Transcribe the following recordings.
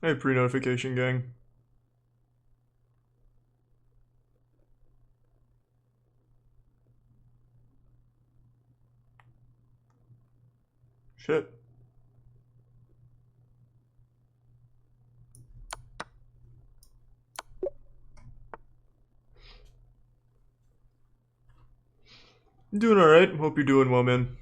Hey, pre-notification gang. Shit. Doing alright. Hope you're doing well, man.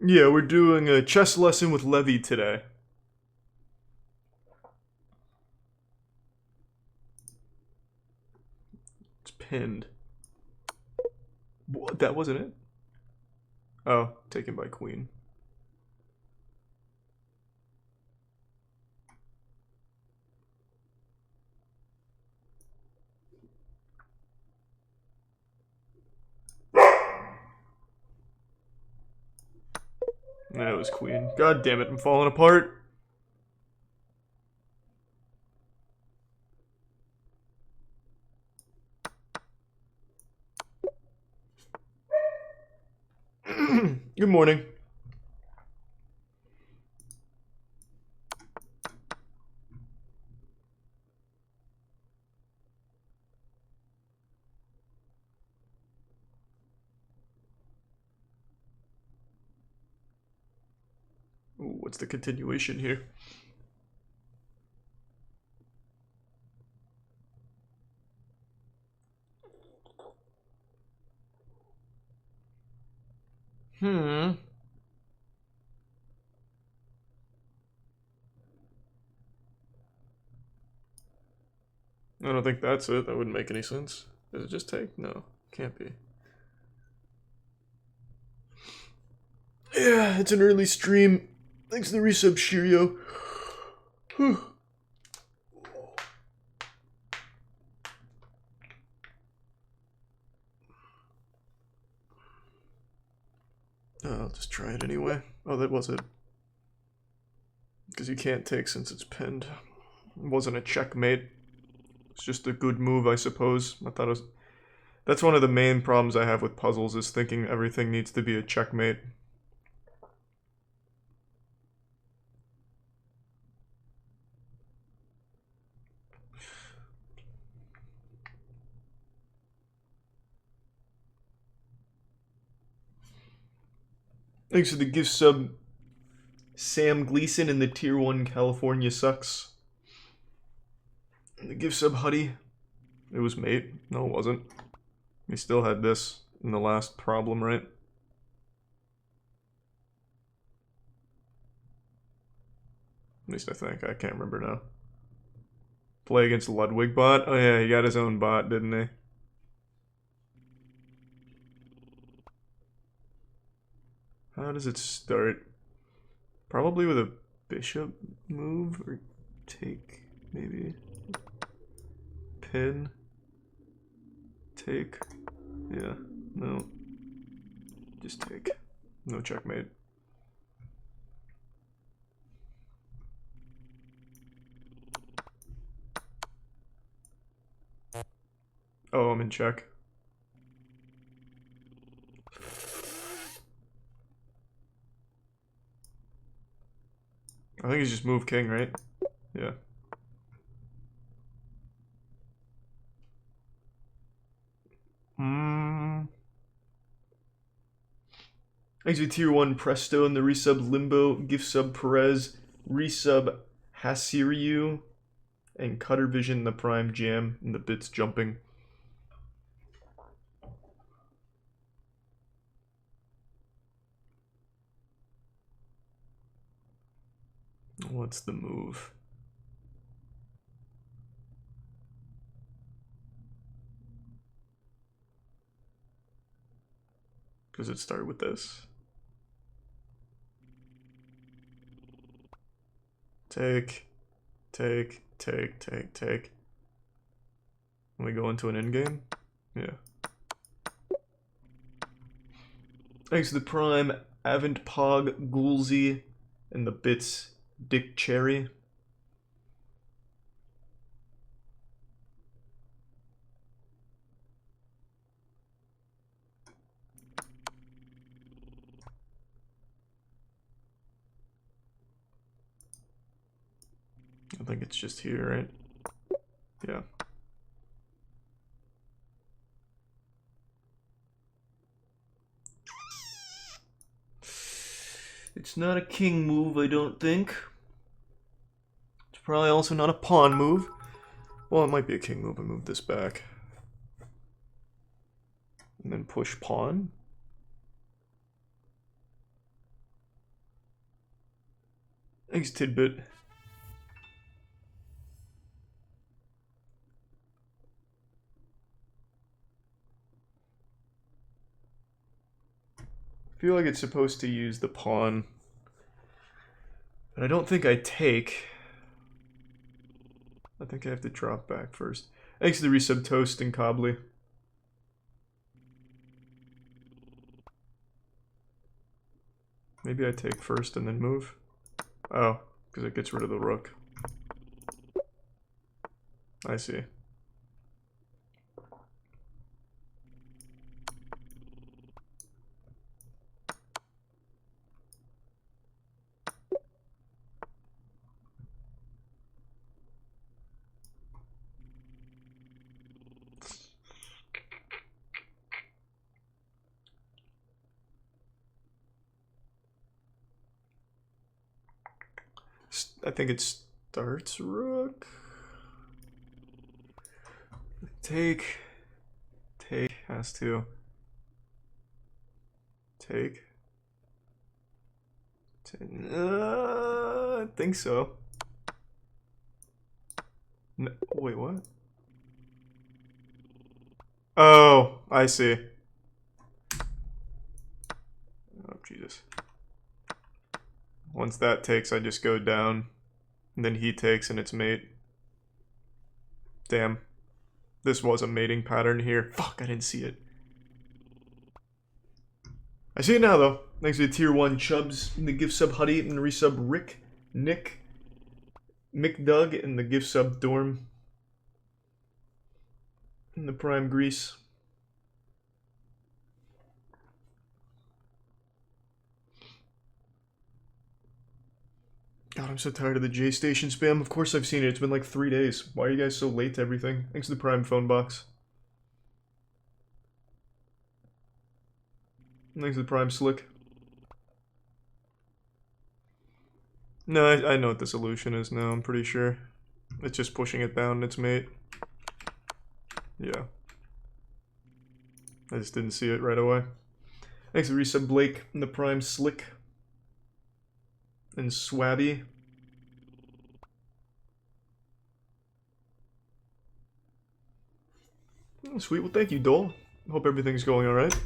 Yeah, we're doing a chess lesson with Levy today. It's pinned. What? That wasn't it? Oh, taken by queen. That was queen. God damn it, I'm falling apart. Good morning. Ooh, what's the continuation here? I don't think that's it. That wouldn't make any sense. Does it just take? No, can't be. Yeah, it's an early stream. Thanks to the resub, Shirio. Whew. I'll just try it anyway. Oh, that was it. Because you can't take since it's pinned. It wasn't a checkmate. It's just a good move, I suppose. I thought it was... That's one of the main problems I have with puzzles, is thinking everything needs to be a checkmate. Thanks for the gift sub, Sam Gleason in the Tier 1 California Sucks. And the gift sub, Huddy. It was mate. No, it wasn't. We still had this in the last problem, right? At least I think. I can't remember now. Play against Ludwig bot? Oh yeah, he got his own bot, didn't he? How does it start? Probably with a bishop move or take, maybe. Pin. Take. Yeah. No. Just take. No checkmate. Oh, I'm in check. I think he's just move king, right? Yeah. Thanks to tier 1 Presto and the resub Limbo, gift sub Perez, resub Hasiryu, and Cutter Vision the Prime Jam, and the bits jumping. What's the move? Does it start with this? Take, take, take, take, take. And we go into an endgame? Yeah. Thanks to the Prime, Avent Pog, Ghoulsy, and the bits Dick Cherry. I think it's just here, right? Yeah. It's not a king move, I don't think. It's probably also not a pawn move. Well, it might be a king move. I move this back. And then push pawn. Thanks, Tidbit. I feel like it's supposed to use the pawn. But I don't think I take. I think I have to drop back first. Thanks to the resub Toast and Cobbly. Maybe I take first and then move. Oh, because it gets rid of the rook. I see. I think it starts rook. Take. Take. Has to. Take. I think so. No, wait, what? Oh, I see. Oh, Jesus. Once that takes, I just go down. And then he takes and it's mate. Damn. This was a mating pattern here. Fuck, I didn't see it. I see it now, though. Thanks to the tier 1 chubs, and the gift sub Huddy, and the resub Rick, Nick, McDoug, and the gift sub Dorm. And the Prime Grease. God, I'm so tired of the J Station spam. Of course I've seen it. It's been like 3 days. Why are you guys so late to everything? Thanks to the Prime phone box. Thanks to the Prime Slick. No, I know what the solution is now, I'm pretty sure. It's just pushing it down its mate. Yeah. I just didn't see it right away. Thanks to Resub Blake and the Prime Slick. And Swabby. Oh, sweet, well thank you, Dole. Hope everything's going alright.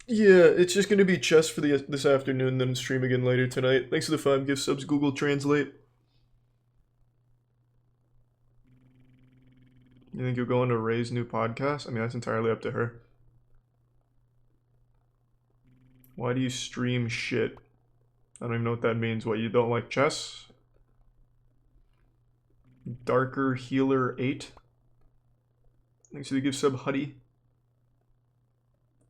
Yeah, it's just gonna be chess for this afternoon, then stream again later tonight. Thanks for the 5 gift subs, Google Translate. You think you'll go on to Ray's new podcast? I mean, that's entirely up to her. Why do you stream shit? I don't even know what that means. What, you don't like chess? Darker Healer 8. Thanks for the gift sub, Huddy.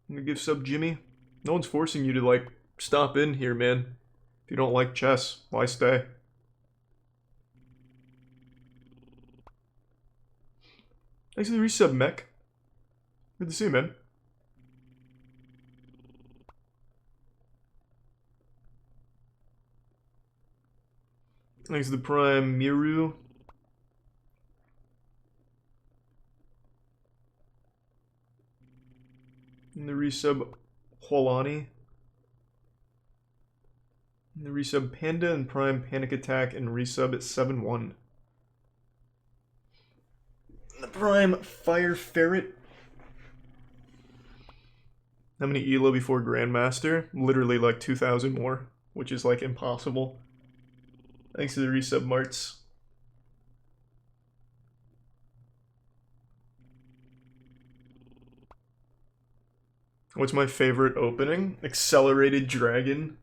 I'm gonna give sub Jimmy. No one's forcing you to, like, stop in here, man. If you don't like chess, why stay? Thanks for the resub, Mech. Good to see you, man. Thanks to the Prime, Miru. And the resub, Huolani. And the resub, Panda and Prime, Panic Attack, and resub at 7-1. The Prime, Fire Ferret. How many ELO before Grandmaster? Literally like 2,000 more, which is like impossible. Thanks to the resub marts. What's my favorite opening? Accelerated Dragon,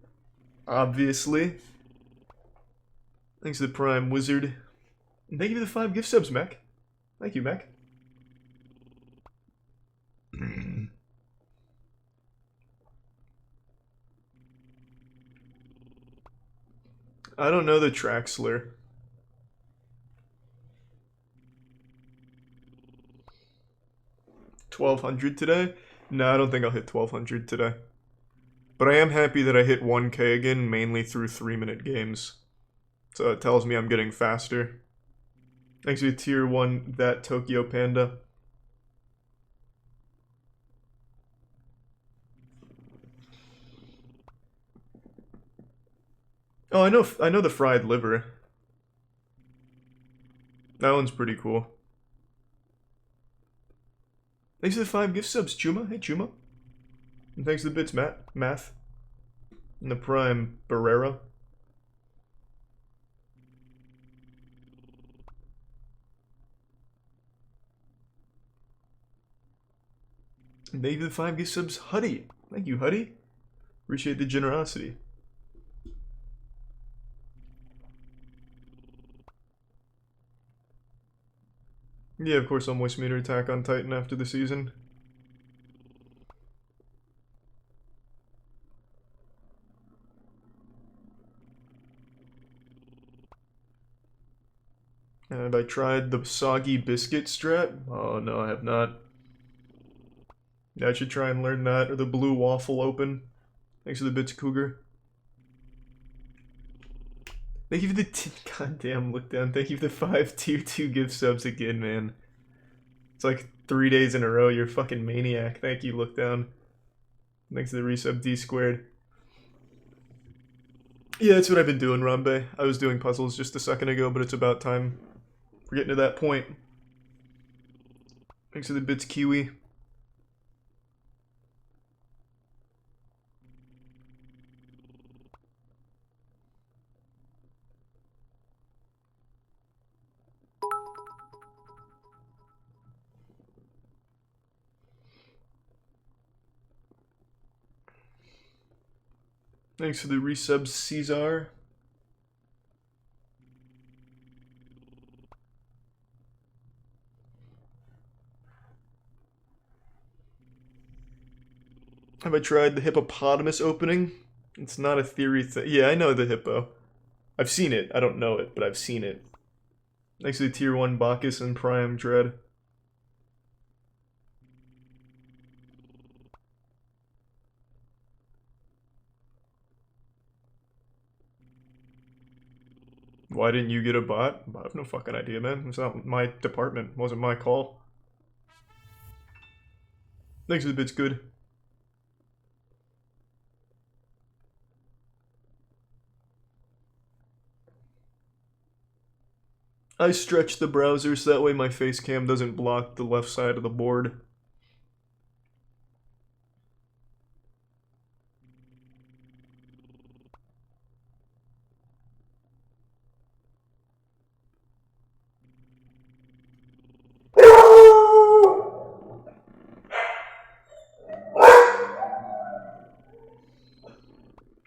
obviously. Thanks to the Prime Wizard. And thank you for the 5 gift subs, Mech. Thank you, Mech. I don't know the Traxler. $1,200 today? No, I don't think I'll hit 1,200 today. But I am happy that I hit 1K again, mainly through 3-minute games. So it tells me I'm getting faster. Thanks to tier 1, that Tokyo Panda. Oh, I know the fried liver. That one's pretty cool. Thanks to the 5 gift subs, Chuma. Hey, Chuma. And thanks to the bits, Math. And the Prime, Barrera. And thank you for the 5 gift subs, Huddy. Thank you, Huddy. Appreciate the generosity. Yeah, of course I'll moist meter attack on Titan after the season. And have I tried the soggy biscuit strat? Oh no, I have not. Yeah, I should try and learn that, or the blue waffle open. Thanks for the bits, Cougar. Thank you for the goddamn look down. Thank you for the 5 tier 2 gift subs again, man. It's like 3 days in a row. You're a fucking maniac. Thank you, look down. Thanks to the resub D squared. Yeah, that's what I've been doing, Rambe. I was doing puzzles just a second ago, but it's about time. We're getting to that point. Thanks for the bits, Kiwi. Thanks for the resubs, Caesar. Have I tried the hippopotamus opening? It's not a theory thing. Yeah, I know the hippo. I've seen it. I don't know it, but I've seen it. Thanks to the tier 1 Bacchus and Prime Dread. Why didn't you get a bot? I have no fucking idea, man. It's not my department. It wasn't my call. Thanks for the bits, good. I stretch the browser so that way my face cam doesn't block the left side of the board.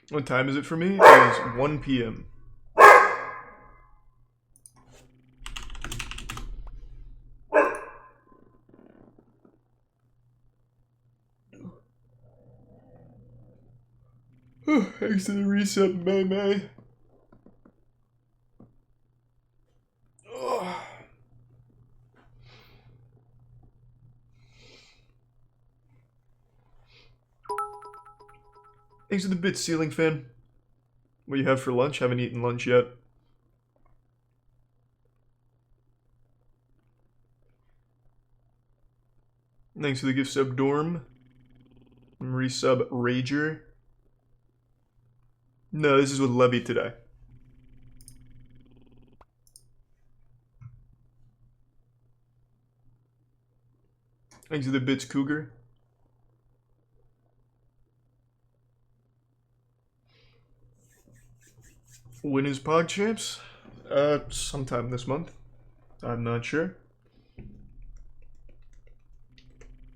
What time is it for me? It is 1 p.m. Thanks to the reset, May. Thanks to the bit, ceiling fan. What do you have for lunch? Haven't eaten lunch yet. Thanks for the gift sub, Dorm. Resub, Rager. No, this is with Levy today. Thanks to the bits, Cougar. When is PogChamps? Sometime this month. I'm not sure.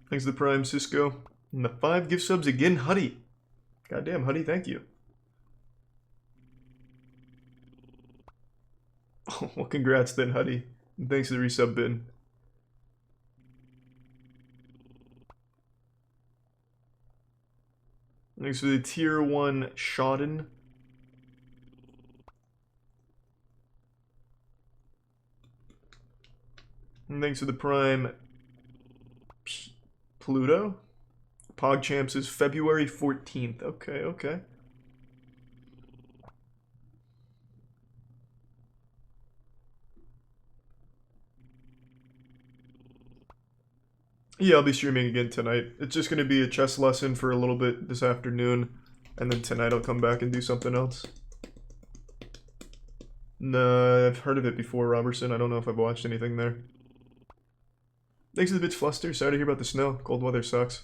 Thanks to the Prime, Cisco. And the 5 gift subs again, Huddy. Goddamn, Huddy, thank you. Oh, well, congrats then, Huddy. And thanks to the resub bin. Thanks for the tier 1 Shodden. And thanks for the Prime Pluto. PogChamps is February 14th. Okay, okay. Yeah, I'll be streaming again tonight. It's just going to be a chess lesson for a little bit this afternoon, and then tonight I'll come back and do something else. No, I've heard of it before, Robertson. I don't know if I've watched anything there. Thanks for the bits, Fluster. Sorry to hear about the snow. Cold weather sucks.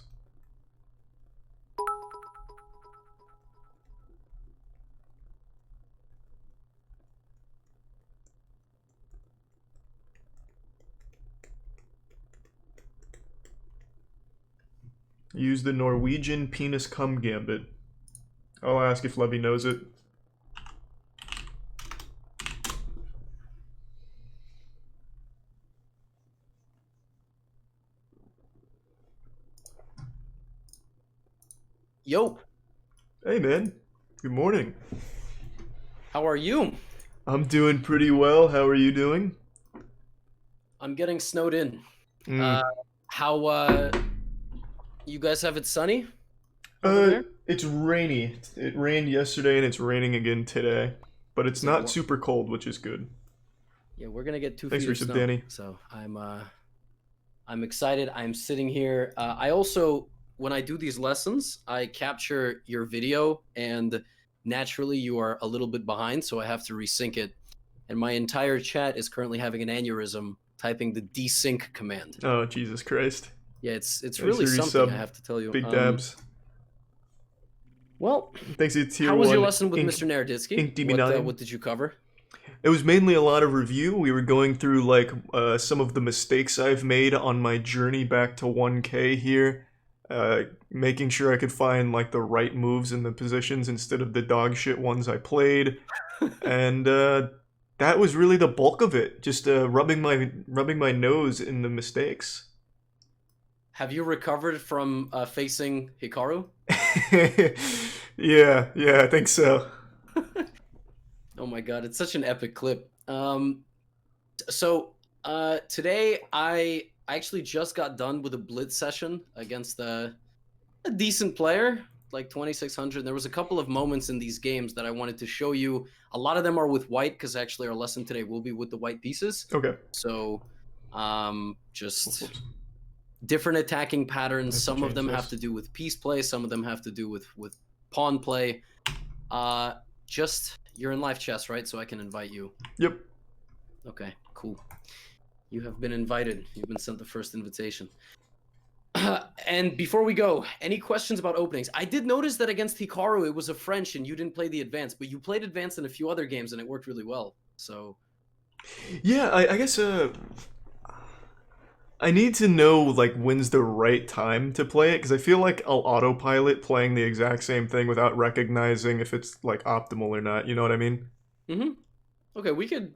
Use the Norwegian penis cum gambit. I'll ask if Levy knows it. Yo. Hey, man. Good morning. How are you? I'm doing pretty well. How are you doing? I'm getting snowed in. How you guys have it sunny over there? It's rainy. It rained yesterday and it's raining again today. But it's not super cold, which is good. Yeah, we're gonna get 2 Thanks feet of for snow. Danny. So I'm excited. I'm sitting here. I also, when I do these lessons, I capture your video, and naturally you are a little bit behind, so I have to resync it. And my entire chat is currently having an aneurysm typing the desync command. Oh, Jesus Christ. Yeah, it's really something, I have to tell you. Big dabs. Well, thanks to tier how was your 1 lesson with Mr. Naroditsky? What did you cover? It was mainly a lot of review. We were going through like some of the mistakes I've made on my journey back to 1K here, making sure I could find like the right moves in the positions instead of the dog shit ones I played, and that was really the bulk of it. Just rubbing my nose in the mistakes. Have you recovered from facing Hikaru? Yeah, I think so. Oh my god, it's such an epic clip. So today I actually just got done with a blitz session against a decent player, like 2600. There was a couple of moments in these games that I wanted to show you. A lot of them are with white, because actually our lesson today will be with the white pieces. Okay. So just different attacking patterns. Some of them have to do with piece play, some of them have to do with pawn play. Just, you're in live chess, right? So I can invite you. Yep. Okay, cool. You have been invited. You've been sent the first invitation. And before we go, any questions about openings? I did notice that against Hikaru, it was a French and you didn't play the advanced, but you played advanced in a few other games and it worked really well. So yeah, I guess I need to know like when's the right time to play it, because I feel like I'll autopilot playing the exact same thing without recognizing if it's like optimal or not. You know what I mean? Mm-hmm. Okay, we could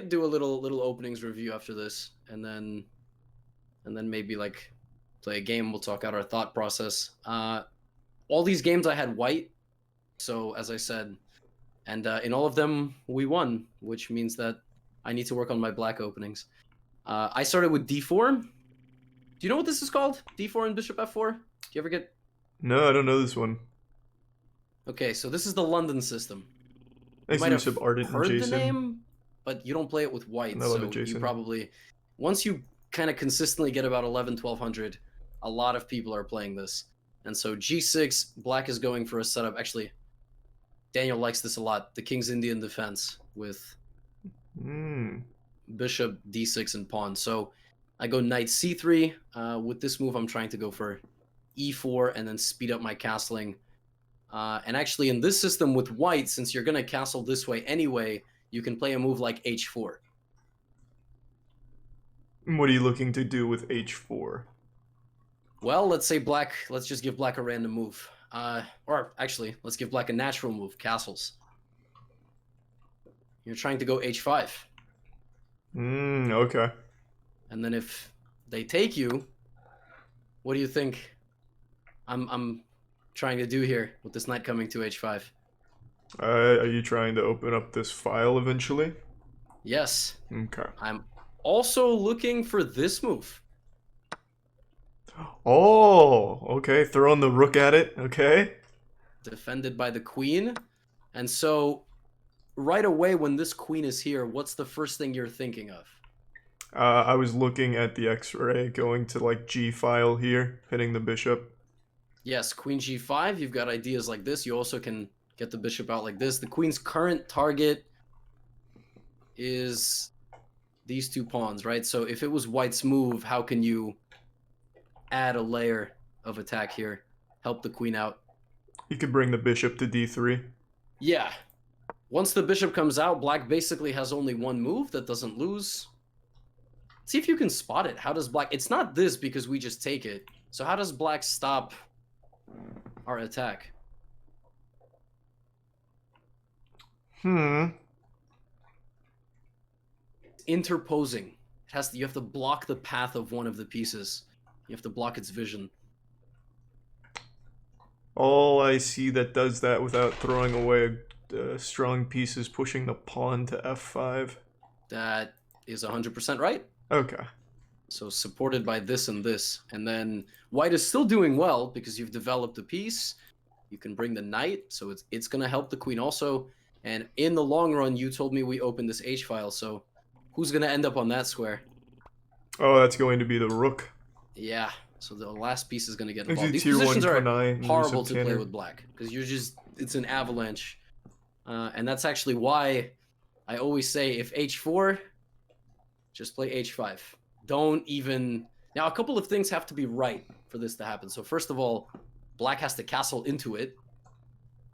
do a little openings review after this, and then maybe like play a game. We'll talk out our thought process. All these games I had white, so as I said, and in all of them we won, which means that I need to work on my black openings. I started with d4. Do you know what this is called? d4 and bishop f4? Do you ever get... No, I don't know this one. Okay, so this is the London system. You might have heard the name, but you don't play it with white, so you probably... Once you kind of consistently get about 1200, a lot of people are playing this. And so g6, black is going for a setup. Actually, Daniel likes this a lot. The King's Indian defense with... bishop, d6, and pawn. So I go knight c3. With this move, I'm trying to go for e4 and then speed up my castling. And actually, in this system with white, since you're going to castle this way anyway, you can play a move like h4. What are you looking to do with h4? Well, let's say black, let's just give black a random move. Or actually, let's give black a natural move, castles. You're trying to go h5. Okay. And then if they take you, what do you think I'm trying to do here with this knight coming to h5? Are you trying to open up this file eventually? Yes. Okay. I'm also looking for this move. Oh, okay. Throwing the rook at it. Okay. Defended by the queen. And so right away when this queen is here, what's the first thing you're thinking of? I was looking at the X-ray, going to like G file here, hitting the bishop. Yes, queen g5. You've got ideas like this. You also can get the bishop out like this. The queen's current target is these two pawns, right? So if it was white's move, how can you add a layer of attack here? Help the queen out. You could bring the bishop to D3. Yeah. Once the bishop comes out, black basically has only one move that doesn't lose. See if you can spot it. How does black... It's not this because we just take it. So how does black stop our attack? Interposing. You have to block the path of one of the pieces. You have to block its vision. All I see that does that without throwing away strong pieces, pushing the pawn to F5. That is 100% right. Okay. So supported by this and this. And then white is still doing well because you've developed a piece. You can bring the knight, so it's going to help the queen also. And in the long run, you told me we opened this H file, so who's going to end up on that square? Oh, that's going to be the rook. Yeah, so the last piece is going to get It's involved. a These tier positions 1 are Konai, horrible to play Tanner. with black because it's an avalanche. And that's actually why I always say if H4, just play H5. Don't even... Now, a couple of things have to be right for this to happen. So first of all, black has to castle into it,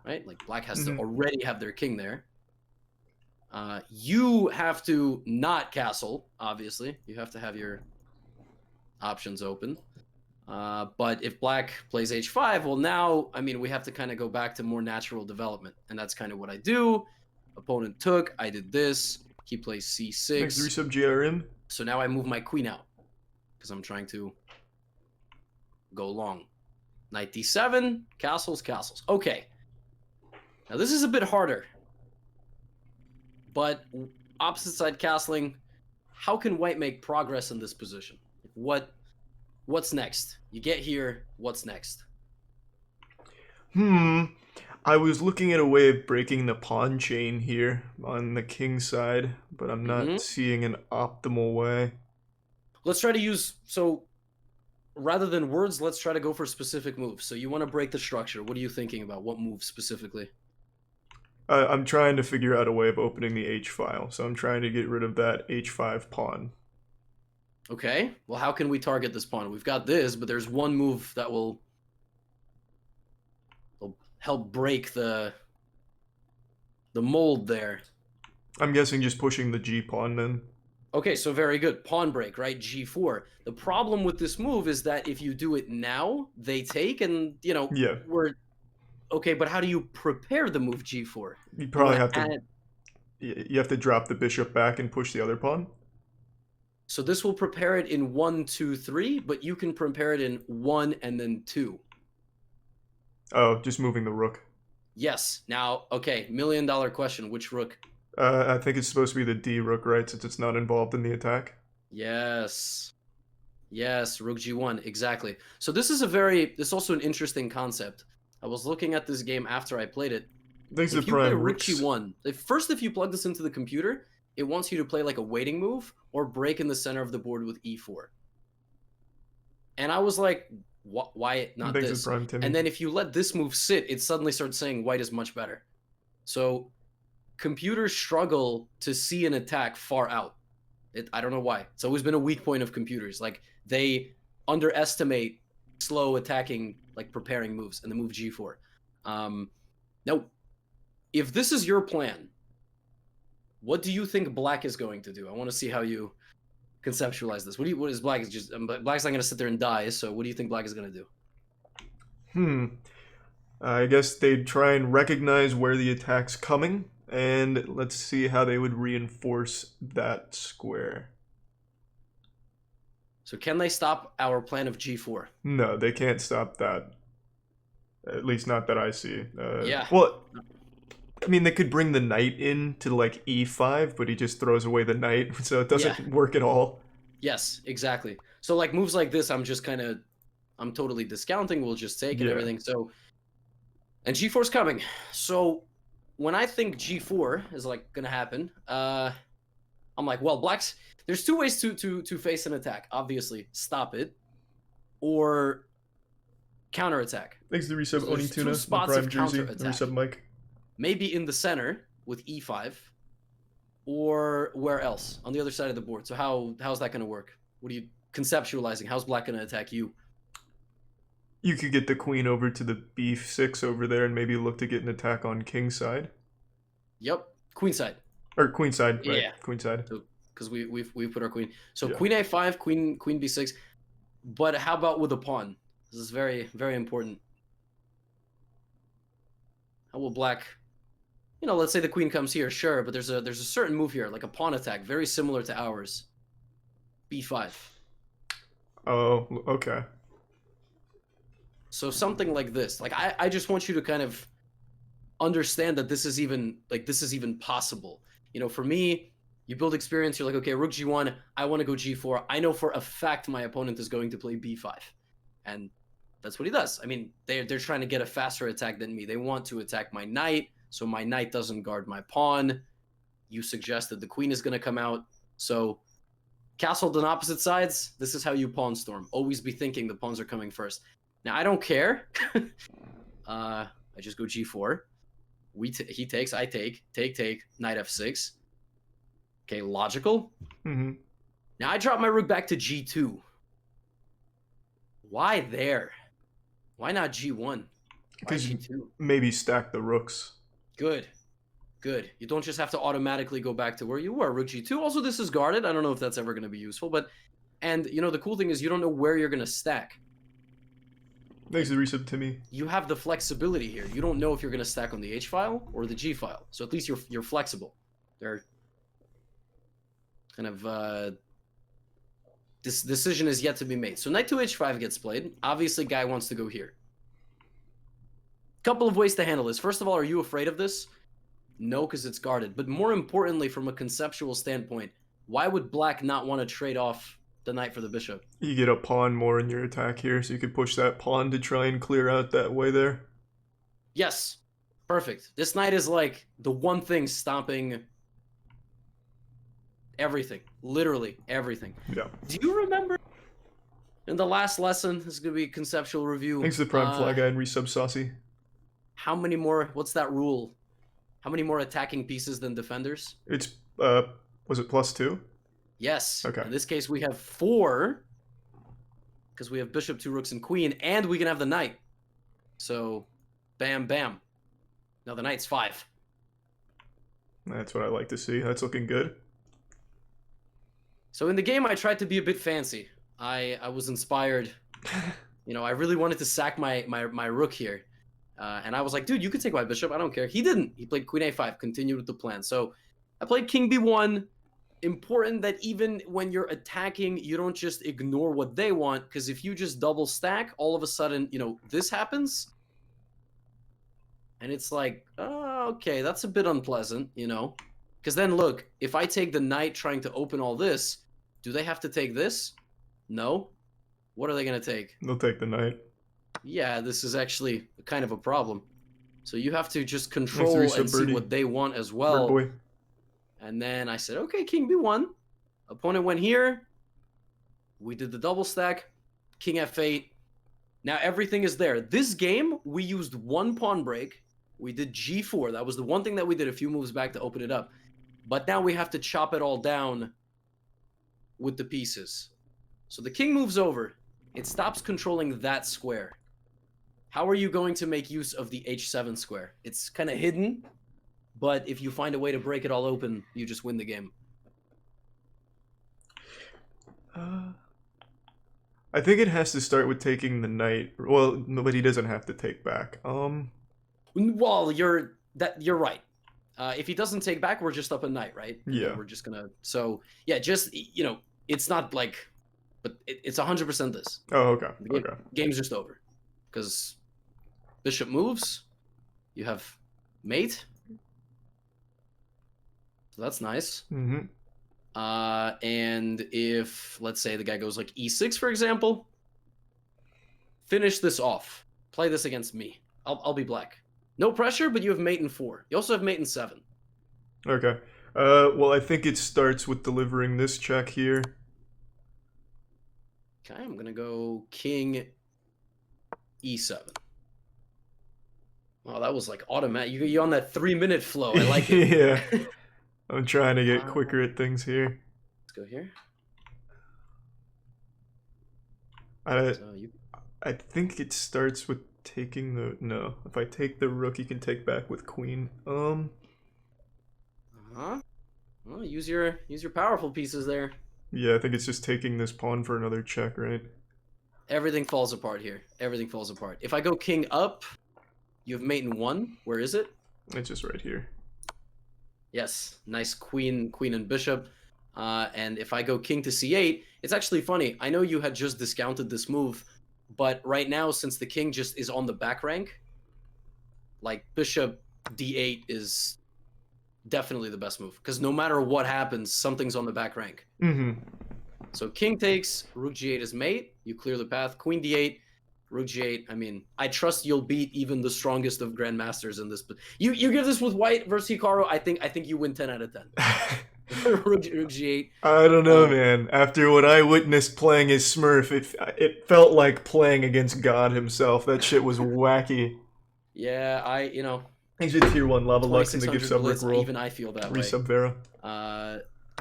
right? Like black has to already have their king there. You have to not castle, obviously. You have to have your options open. But if black plays h5, well now, I mean, we have to kind of go back to more natural development. And that's kind of what I do. Opponent took, I did this. He plays c6. Next 3 sub GRM. So now I move my queen out because I'm trying to go long. Knight d7, castles, castles. Okay. Now this is a bit harder. But opposite side castling, how can white make progress in this position? What's next? You get here, what's next? I was looking at a way of breaking the pawn chain here on the king side, but I'm not seeing an optimal way. Let's try to use... So, rather than words, let's try to go for specific moves. So you want to break the structure. What are you thinking about? What move specifically? I'm trying to figure out a way of opening the H file, so I'm trying to get rid of that H5 pawn. Okay, well, how can we target this pawn? We've got this, but there's one move that will help break the mold there. I'm guessing just pushing the G pawn then. Okay, so very good. Pawn break, right? G4. The problem with this move is that if you do it now, they take and, you know, Yeah. Okay, but how do you prepare the move G4? You probably have to... You have to drop the bishop back and push the other pawn. So this will prepare it in 1, 2, 3, but you can prepare it in 1 and then 2. Oh, just moving the rook. Yes. Now, okay, $1,000,000 question. Which rook? I think it's supposed to be the D rook, right? Since it's not involved in the attack. Yes. Yes, rook G1, exactly. So this is also an interesting concept. I was looking at this game after I played it. Thanks to If you play Prime rook Rooks. G1, if you plug this into the computer, it wants you to play like a waiting move or break in the center of the board with E4. And I was like, why not Thanks this? to Prime Timmy. And then if you let this move sit, it suddenly starts saying white is much better. So computers struggle to see an attack far out. I don't know why. It's always been a weak point of computers. Like they underestimate slow attacking, like preparing moves and the move G4. Now, if this is your plan, what do you think black is going to do? I want to see how you conceptualize this. What is black? Is just black's not going to sit there and die. So what do you think black is going to do? I guess they'd try and recognize where the attack's coming, and let's see how they would reinforce that square. So can they stop our plan of G4? No, they can't stop that. At least not that I see. Yeah. Well, I mean, they could bring the knight in to like e5, but he just throws away the knight, so it doesn't work at all. Yes, exactly. So like moves like this, I'm totally discounting. We'll just take and everything. So, and G4's coming. So when I think G4 is like gonna happen, I'm like, well, blacks. There's two ways to face an attack. Obviously, stop it, or counterattack. Thanks to the resub, So owning there's two tuna, spots the of prime jersey, the counterattack. resub Mike. Maybe in the center with E5, or where else on the other side of the board. So how's that gonna work? What are you conceptualizing? How's black gonna attack you? You could get the queen over to the b6 over there and maybe look to get an attack on king side. Yep, queen side. Or queen side, right? Yeah. Queen side. Because we put our queen. So Yeah. queen a5, queen b6. But how about with a pawn? This is very, very important. How will black? You know, let's say the queen comes here, sure, but there's a certain move here, like a pawn attack, very similar to ours. b5. Oh, okay. So something like this. Like I just want you to kind of understand that this is even possible. You know, for me, you build experience, you're like, okay, rook g1, I want to go g4. I know for a fact my opponent is going to play b5. And that's what he does. I mean, they're trying to get a faster attack than me. They want to attack my knight, so my knight doesn't guard my pawn. You suggest that the queen is going to come out. So castled on opposite sides, this is how you pawn storm. Always be thinking the pawns are coming first. Now, I don't care. I just go g4. He takes, I take, knight f6. Okay, logical. Mm-hmm. Now I drop my rook back to g2. Why there? Why not g1? Why Because g2? maybe stack the rooks. Good. Good. You don't just have to automatically go back to where you were. Rook g2. Also, this is guarded. I don't know if that's ever going to be useful, but... And, you know, the cool thing is you don't know where you're going to stack. Thanks to the resub, Timmy. You have the flexibility here. You don't know if you're going to stack on the h file or the g file. So at least you're flexible. They're kind of... This decision is yet to be made. So knight to h5 gets played. Obviously, guy wants to go here. Couple of ways to handle this. First of all, are you afraid of this? No, because it's guarded. But more importantly, from a conceptual standpoint, why would black not want to trade off the knight for the bishop? You get a pawn more in your attack here, so you could push that pawn to try and clear out that way there. Yes. Perfect. This knight is like the one thing stopping everything. Literally everything. Yeah. Do you remember in the last lesson, this is going to be a conceptual review. Thanks to the prime flag guy and resub Saucy. How many more, what's that rule? How many more attacking pieces than defenders? It's, was it +2? Yes. Okay. In this case, we have 4, because we have bishop, 2 rooks, and queen, and we can have the knight. So, bam, bam. Now the knight's 5. That's what I like to see. That's looking good. So in the game, I tried to be a bit fancy. I was inspired. You know, I really wanted to sack my rook here. And I was like, dude, you could take my bishop. I don't care. He didn't. He played queen a5, continued with the plan. So I played king b1. Important that even when you're attacking, you don't just ignore what they want. Because if you just double stack, all of a sudden, you know, this happens. And it's like, oh, okay, that's a bit unpleasant, you know. Because then, look, if I take the knight trying to open all this, do they have to take this? No. What are they going to take? They'll take the knight. Yeah, this is actually kind of a problem. So you have to just control and see what they want as well. Bird boy. And then I said, okay, king b1. Opponent went here. We did the double stack. King f8. Now everything is there. This game, we used one pawn break. We did g4. That was the one thing that we did a few moves back to open it up. But now we have to chop it all down with the pieces. So the king moves over. It stops controlling that square. how are you going to make use of the h7 square? It's kind of hidden, but if you find a way to break it all open, you just win the game. I think it has to start with taking the knight. Well, no, but he doesn't have to take back. Well, you're right. If he doesn't take back, we're just up a knight, right? And Yeah. we're just gonna. So yeah, just it's not like, but it's 100% this. Oh, okay. The game's just over, because bishop moves. You have mate. So that's nice. Mm-hmm. And if, let's say, the guy goes like e6, for example, finish this off. Play this against me. I'll be black. No pressure, but you have mate in 4. You also have mate in 7. Okay. Well, I think it starts with delivering this check here. Okay, I'm gonna go king e7. Oh, that was like automatic. You're on that 3-minute flow. I like it. Yeah. I'm trying to get quicker at things here. Let's go here. I think it starts with taking the... No. If I take the rook, you can take back with queen. Well, use your powerful pieces there. Yeah, I think it's just taking this pawn for another check, right? Everything falls apart here. Everything falls apart. If I go king up, you have mate in 1. Where is it? It's just right here. Yes, nice queen and bishop. And if I go king to c8, it's actually funny. I know you had just discounted this move, but right now, since the king just is on the back rank, like bishop d8 is definitely the best move, because no matter what happens, something's on the back rank. Mm-hmm. So king takes, rook g8 is mate. You clear the path. Queen d8, rook g8. I mean, I trust you'll beat even the strongest of grandmasters in this. But you give this with white versus Hikaru, I think you win 10 out of 10. rook g8. I don't know, man. After what I witnessed playing as Smurf, it felt like playing against God himself. That shit was wacky. Yeah, Thanks for tier 1 Lava Lux and the gift sub Rick Roll. Even I feel that way. Resub Vera.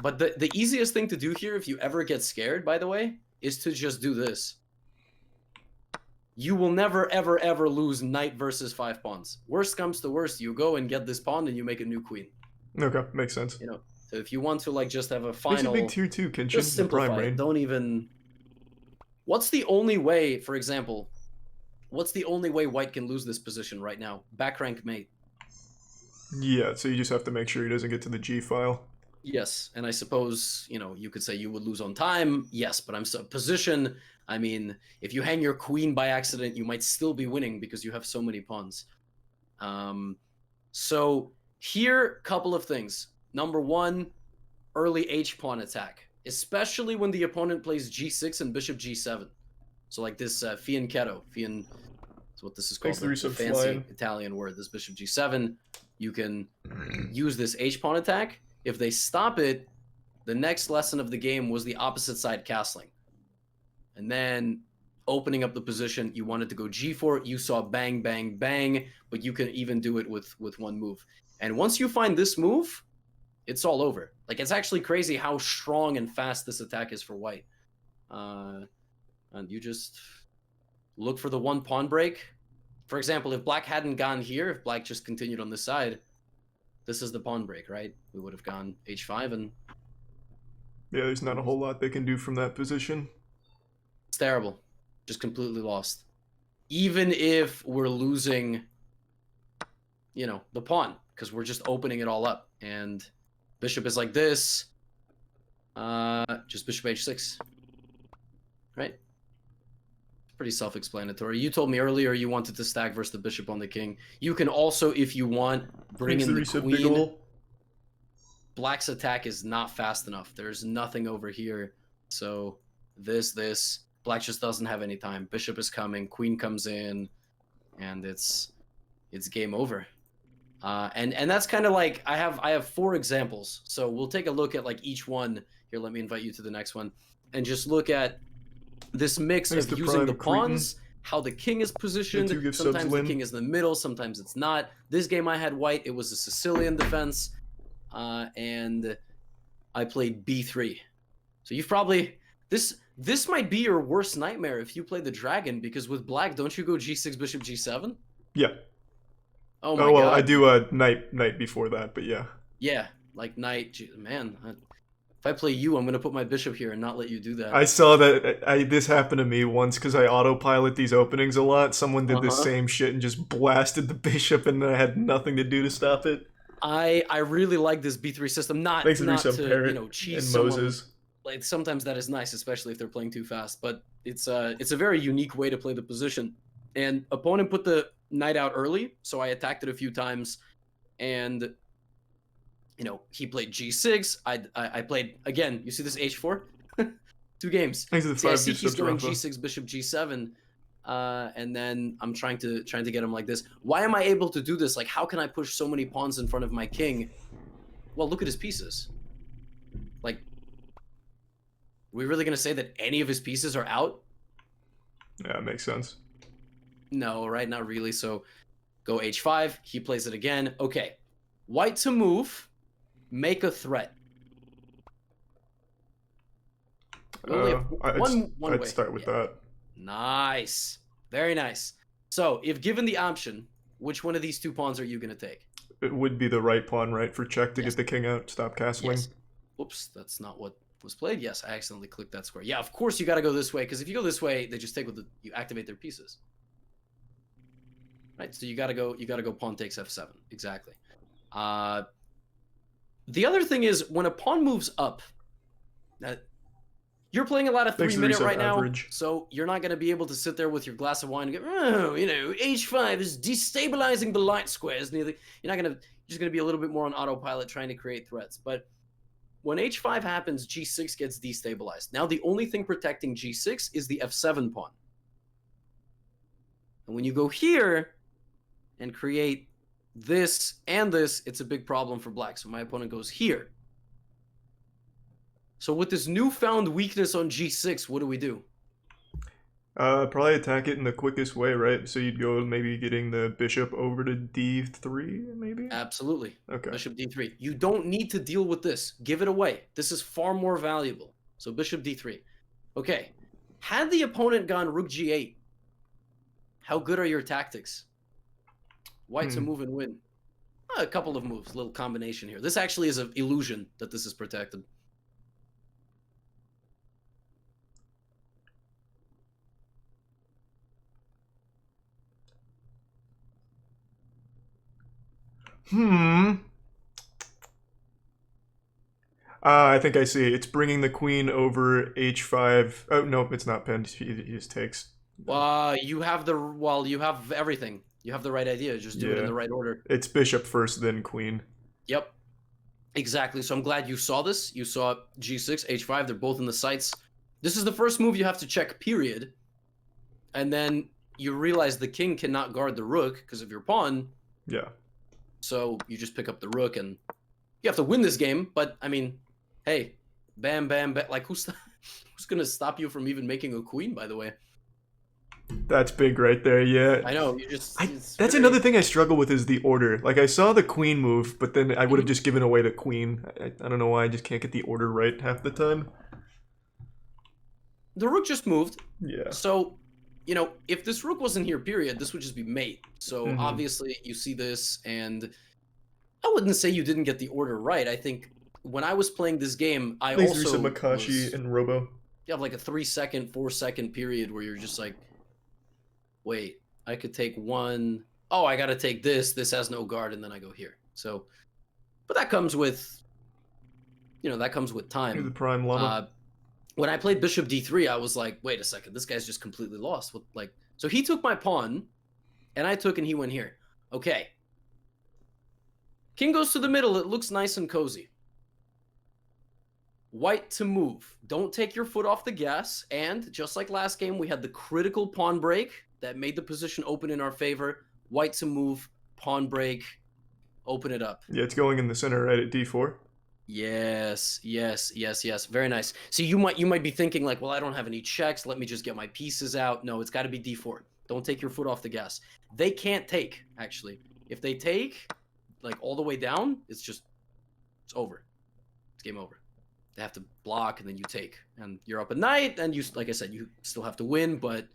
But the easiest thing to do here, if you ever get scared, by the way, is to just do this. You will never, ever, ever lose knight versus 5 pawns. Worst comes to worst, you go and get this pawn and you make a new queen. Okay, makes sense. So if you want to like just have a final... It's a big tier 2, Kenshin. Just simplify Prime, it. right? Don't even... What's the only way, for example, what's the only way white can lose this position right now? Back rank mate. Yeah, so you just have to make sure he doesn't get to the G file. Yes, and I suppose, you could say you would lose on time. Yes, but position, I mean, if you hang your queen by accident, you might still be winning because you have so many pawns. So here, couple of things. Number 1, early H-pawn attack, especially when the opponent plays G6 and bishop G7. So like this fianchetto. That's what this is called. The fancy Italian word, this bishop G7. You can use this H-pawn attack. If they stop it, the next lesson of the game was the opposite side castling. And then opening up the position, you wanted to go G4, you saw bang, bang, bang, but you can even do it with one move. And once you find this move, it's all over. Like, it's actually crazy how strong and fast this attack is for white. And you just look for the one pawn break. For example, if black hadn't gone here, if black just continued on this side, this is the pawn break, right? We would have gone h5 and... Yeah, there's not a whole lot they can do from that position. It's terrible. Just completely lost. Even if we're losing, the pawn, because we're just opening it all up. And bishop is like this. Just bishop h6. Right? Pretty self-explanatory. You told me earlier you wanted to stack versus the bishop on the king. You can also, if you want, bring in the queen. Black's attack is not fast enough. There's nothing over here. So this. Black just doesn't have any time. Bishop is coming. Queen comes in. And it's game over. And that's kind of like, I have 4 examples. So we'll take a look at like each one. Here, let me invite you to the next one. And just look at this mix of using the pawns, how the king is positioned. Sometimes the king is in the middle, sometimes it's not. This game I had white, it was a Sicilian defense. And I played b3. So you've probably... This might be your worst nightmare if you play the dragon, because with black, don't you go g6 bishop g7? Yeah. Oh my Well, I god. do a knight before that, but yeah. Yeah, like knight. Man, if I play you, I'm gonna put my bishop here and not let you do that. I saw that. This happened to me once because I autopilot these openings a lot. Someone did the Uh-huh. same shit and just blasted the bishop, and I had nothing to do to stop it. I really like this b3 system. Thanks to Not Resub to Parrot cheese and someone. Moses. Like sometimes that is nice, especially if they're playing too fast. But it's a very unique way to play the position. And opponent put the knight out early, so I attacked it a few times, and he played g6. I played again. You see this h4, 2 games. Thanks to the See, I 5 see gift he's subs, going Rafa. g6 bishop g7. And then I'm trying to get him like this. Why am I able to do this? Like, how can I push so many pawns in front of my king? Well, look at his pieces. Like, are we really gonna say that any of his pieces are out? Yeah, it makes sense. No, right? Not really. So go h5. He plays it again. Okay, white to move, make a threat. We only have one I'd way. start with that. Nice, very nice. So if given the option, which one of these 2 pawns are you gonna take? It would be the right pawn, right, for check to Yes. get the king out, stop castling. Yes. Oops, that's not what was played. Yes, I accidentally clicked that square. Yeah, of course you got to go this way, because if you go this way, they just take you activate their pieces. Right, so you got to go pawn takes f7. Exactly. The other thing is when a pawn moves up, you're playing a lot of 3-minute right now, so you're not going to be able to sit there with your glass of wine and go, oh, h5 is destabilizing the light squares. You're just going to be a little bit more on autopilot trying to create threats. But when h5 happens, g6 gets destabilized. Now the only thing protecting g6 is the f7 pawn. And when you go here and create this and this, it's a big problem for black. So my opponent goes here. So with this newfound weakness on g6, what do we do? Probably attack it in the quickest way, right? So you'd go maybe getting the bishop over to d3, maybe? Absolutely. Okay. Bishop d3. You don't need to deal with this. Give it away. This is far more valuable. So bishop d3. Okay. Had the opponent gone rook g8, how good are your tactics? White to move and win. A couple of moves, little combination here. This actually is an illusion that this is protected. I think I see. It's bringing the queen over h5. Oh, nope, it's not pinned. He just takes. You have everything. You have the right idea. Just do it in the right order. It's bishop first, then queen. Yep. Exactly. So I'm glad you saw this. You saw g6, h5. They're both in the sights. This is the first move you have to check, period. And then you realize the king cannot guard the rook because of your pawn. Yeah. So you just pick up the rook, and you have to win this game. But, I mean, hey, bam, bam, bam. Like, who's going to stop you from even making a queen, by the way? That's big right there, yeah. I know, that's another thing I struggle with is the order. Like, I saw the queen move, but then I would have just given away the queen. I don't know why, I just can't get the order right half the time. The rook just moved. Yeah. So, if this rook wasn't here, period, this would just be mate. So, obviously, you see this, and I wouldn't say you didn't get the order right. I think when I was playing this game, I also Makashi and Robo. You have like a 3-second, 4-second period where you're just like, wait, I could take one. Oh, I got to take this. This has no guard, and then I go here. So, but that comes with, that comes with time. You're the prime llama. When I played bishop d3, I was like, wait a second, this guy's just completely lost. So he took my pawn, and I took, and he went here. Okay. King goes to the middle. It looks nice and cozy. White to move. Don't take your foot off the gas. And just like last game, we had the critical pawn break that made the position open in our favor. White to move, pawn break, open it up. Yeah, it's going in the center, right, at d4. Yes. Very nice. So you might be thinking like, well, I don't have any checks. Let me just get my pieces out. No, it's got to be d4. Don't take your foot off the gas. They can't take, actually. If they take, like, all the way down, it's over. It's game over. they have to block, and then you take, and you're up a knight, and you, like I said, you still have to win, but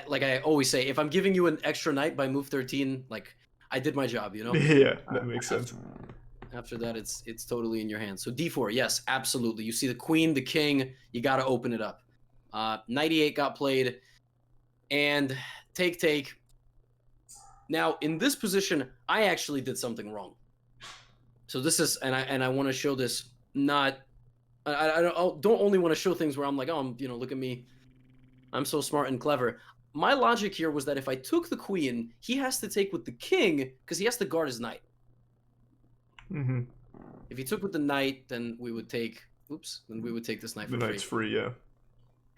like I always say, if I'm giving you an extra knight by move 13, like I did my job, you know. Yeah, that makes sense. After that, it's totally in your hands. So d4, yes, absolutely. You see the queen, the king, you got to open it up. Knight e8 got played, and take. Now in this position, I actually did something wrong. So this is, and I want to show this. Not, I don't only want to show things where I'm like, oh, look at me, I'm so smart and clever. My logic here was that if I took the queen, he has to take with the king because he has to guard his knight. Mm-hmm. If he took with the knight, then we would take. Then we would take this knight for free. The knight's free, yeah.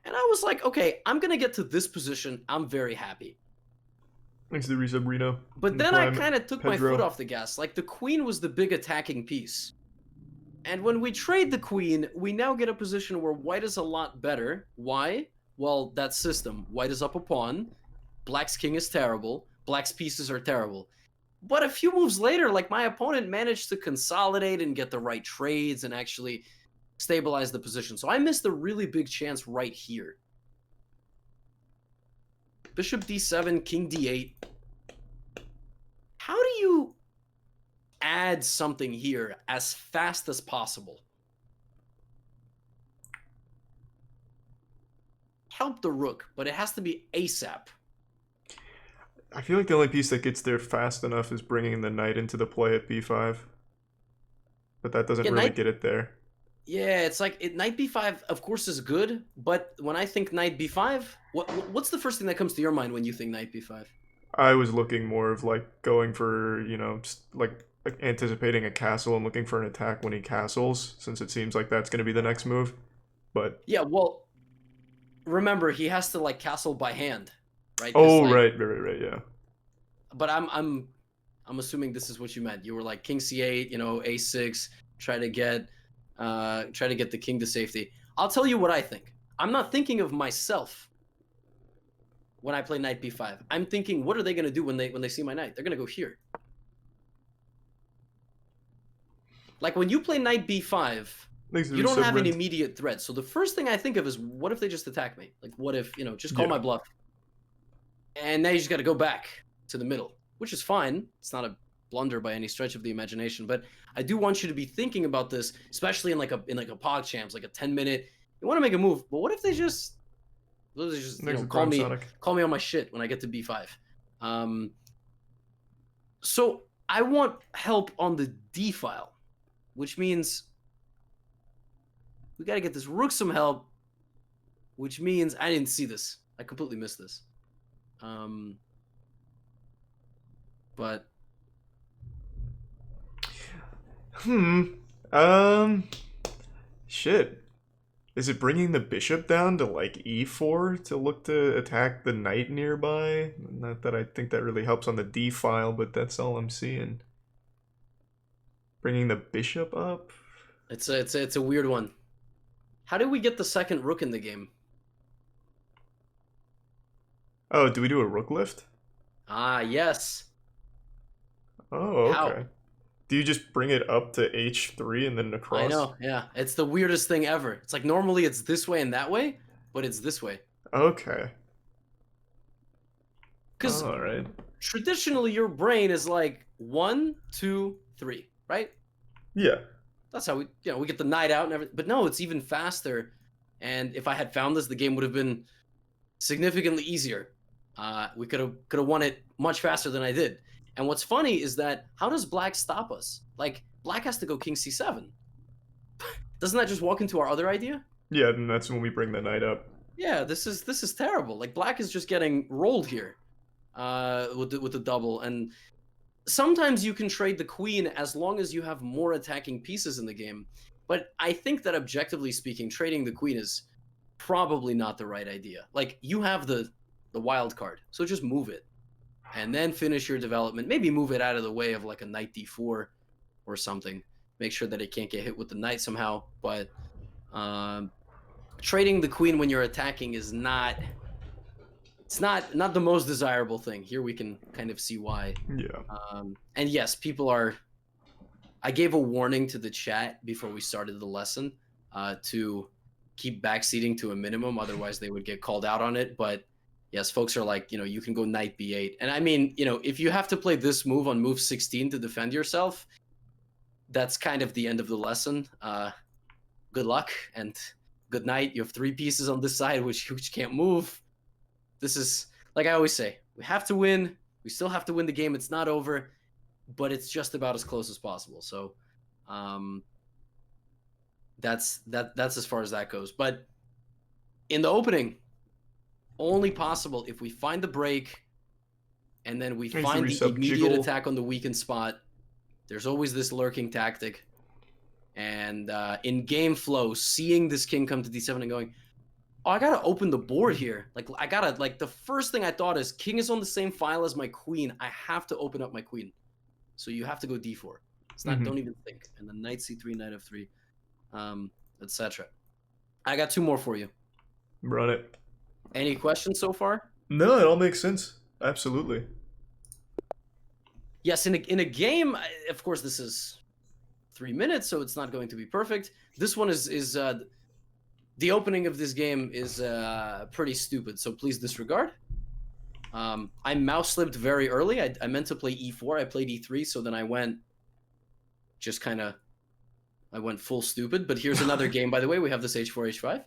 And I was like, okay, I'm gonna get to this position. I'm very happy. Thanks to the resub Reno. But then I kind of took my foot off the gas. Like the queen was the big attacking piece. And when we trade the queen, we now get a position where white is a lot better. Why? Well, that system. White is up a pawn. Black's king is terrible. Black's pieces are terrible. But a few moves later, like my opponent managed to consolidate and get the right trades and actually stabilize the position. So I missed a really big chance right here. Bishop d7, king d8. How do you add something here as fast as possible? Help the rook, but it has to be ASAP. I feel like the only piece that gets there fast enough is bringing the knight into the play at b5. But that doesn't really get it there. Yeah, it's like knight b5, of course, is good. But when I think knight b5, what's the first thing that comes to your mind when you think knight b5? I was looking more of like going for, just like anticipating a castle and looking for an attack when he castles, since it seems like that's going to be the next move. But yeah, well, remember he has to like castle by hand, right? Oh, like, right, yeah. But I'm assuming this is what you meant. You were like king c8, a6, try to get the king to safety. I'll tell you what I think. I'm not thinking of myself when I play knight b5. I'm thinking, what are they going to do when they see my knight? They're going to go here. Like when you play knight b5, you don't have an immediate threat. So the first thing I think of is, what if they just attack me? Like, what if, just call my bluff. And now you just got to go back to the middle, which is fine. It's not a blunder by any stretch of the imagination, but I do want you to be thinking about this, especially in like a PogChamps, like a 10-minute. You want to make a move, but what if they just call me on my shit when I get to b5? So I want help on the d file, which means we got to get this rook some help, which means I didn't see this. I completely missed this. But shit. Is it bringing the bishop down to like e4 to look to attack the knight nearby? Not that I think that really helps on the d file, but that's all I'm seeing. Bringing the bishop up? It's a weird one. How do we get the second rook in the game? Oh, do we do a rook lift? Ah, yes. Oh, okay. How? Do you just bring it up to h3 and then across? I know, yeah. It's the weirdest thing ever. It's like normally it's this way and that way, but it's this way. Okay. Because traditionally your brain is like 1, 2, 3, right? Yeah. That's how we get the knight out and everything. But no, it's even faster. And if I had found this, the game would have been significantly easier. We could have won it much faster than I did. And what's funny is that, how does black stop us? Like, black has to go king c7. Doesn't that just walk into our other idea? Yeah, and that's when we bring the knight up. Yeah, this is terrible. Like, black is just getting rolled here with the double. And sometimes you can trade the queen as long as you have more attacking pieces in the game. But I think that objectively speaking, trading the queen is probably not the right idea. Like, you have the wild card, so just move it. And then finish your development. Maybe move it out of the way of like a knight d4 or something. Make sure that it can't get hit with the knight somehow. But trading the queen when you're attacking is not the most desirable thing. Here we can kind of see why. Yeah. And yes, people are. I gave a warning to the chat before we started the lesson to keep backseating to a minimum, otherwise they would get called out on it. But yes, folks are like, you can go knight b8. And I mean, if you have to play this move on move 16 to defend yourself, that's kind of the end of the lesson. Good luck and good night. You have 3 pieces on this side which can't move. This is, like I always say, we have to win. We still have to win the game. It's not over, but it's just about as close as possible. So that's as far as that goes. But in the opening, only possible if we find the break and then we find the immediate attack on the weakened spot. There's always this lurking tactic. And in game flow, seeing this king come to d7 and going, oh, I gotta open the board here. Like the first thing I thought is king is on the same file as my queen. I have to open up my queen. So you have to go d4. It's not, don't even think. And then knight c3, knight f3, etc. I got 2 more for you. Run it. Any questions so far? No, it all makes sense. Absolutely. Yes, in a game, of course, this is 3 minutes, so it's not going to be perfect. This one is the opening of this game is pretty stupid, so please disregard. I mouse slipped very early. I meant to play e4. I played e3, so then I went I went full stupid. But here's another game, by the way. We have this h4, h5.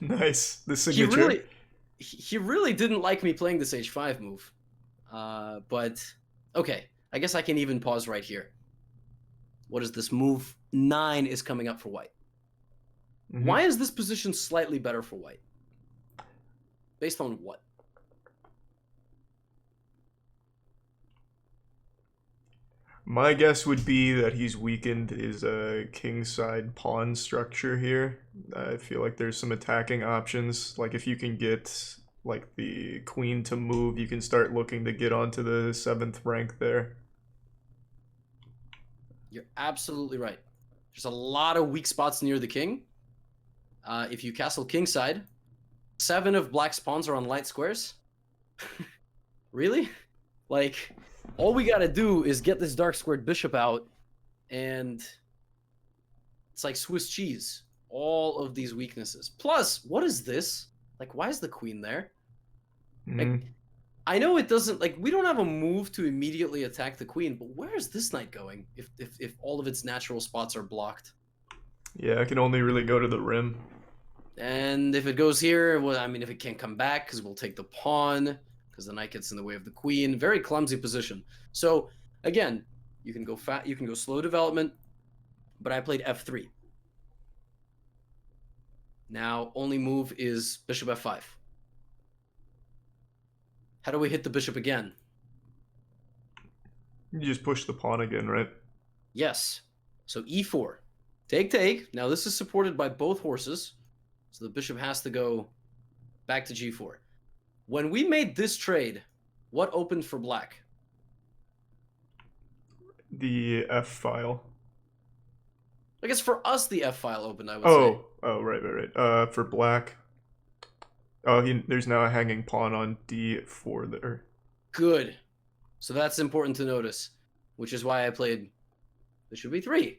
Nice. The signature. He really didn't like me playing this h5 move. But okay, I guess I can even pause right here. What is this? Move 9 is coming up for white. Why is this position slightly better for white? Based on what? My guess would be that he's weakened his kingside pawn structure here. I feel like there's some attacking options. Like if you can get like the queen to move, you can start looking to get onto the 7th rank there. You're absolutely right. There's a lot of weak spots near the king. If you castle kingside, 7 of black's pawns are on light squares. Really? Like, all we gotta do is get this dark squared bishop out, and it's like Swiss cheese. All of these weaknesses. Plus, what is this? Like, why is the queen there? Like, I know it doesn't, like, we don't have a move to immediately attack the queen, but where is this knight going if all of its natural spots are blocked? Yeah, I can only really go to the rim. And if it goes here, well, I mean, if it can't come back, because we'll take the pawn, because the knight gets in the way of the queen. Very clumsy position. So, again, you can go you can go slow development, but I played f3. Now, only move is bishop f5. How do we hit the bishop again? You just push the pawn again, right? Yes. So e4. Take. Now this is supported by both horses. So the bishop has to go back to g4. When we made this trade, what opened for black? The F file. I guess for us the F file opened, I would say. Oh, right. For black. Oh, there's now a hanging pawn on d4 there. Good. So that's important to notice, which is why I played bishop b3.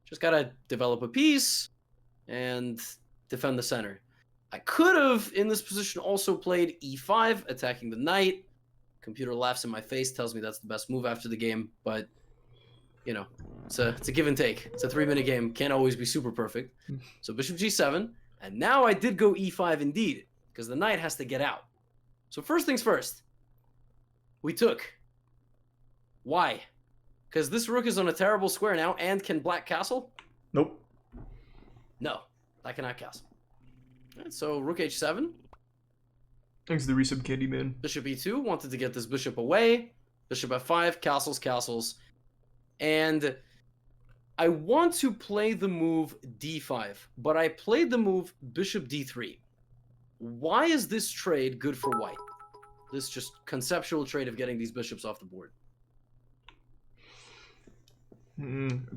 Just gotta develop a piece and defend the center. I could have, in this position, also played e5, attacking the knight. Computer laughs in my face, tells me that's the best move after the game, but, you know, it's a give and take. It's a 3-minute game. Can't always be super perfect. So bishop g7, and now I did go e5 indeed, because the knight has to get out. So first things first, we took. Why? Because this rook is on a terrible square now, and can black castle? Nope. No, I cannot castle. All right, so rook h7. Thanks to the resub Candyman. Bishop e2, wanted to get this bishop away. Bishop f5, castles. And I want to play the move d5, but I played the move bishop d3. Why is this trade good for white? This just conceptual trade of getting these bishops off the board.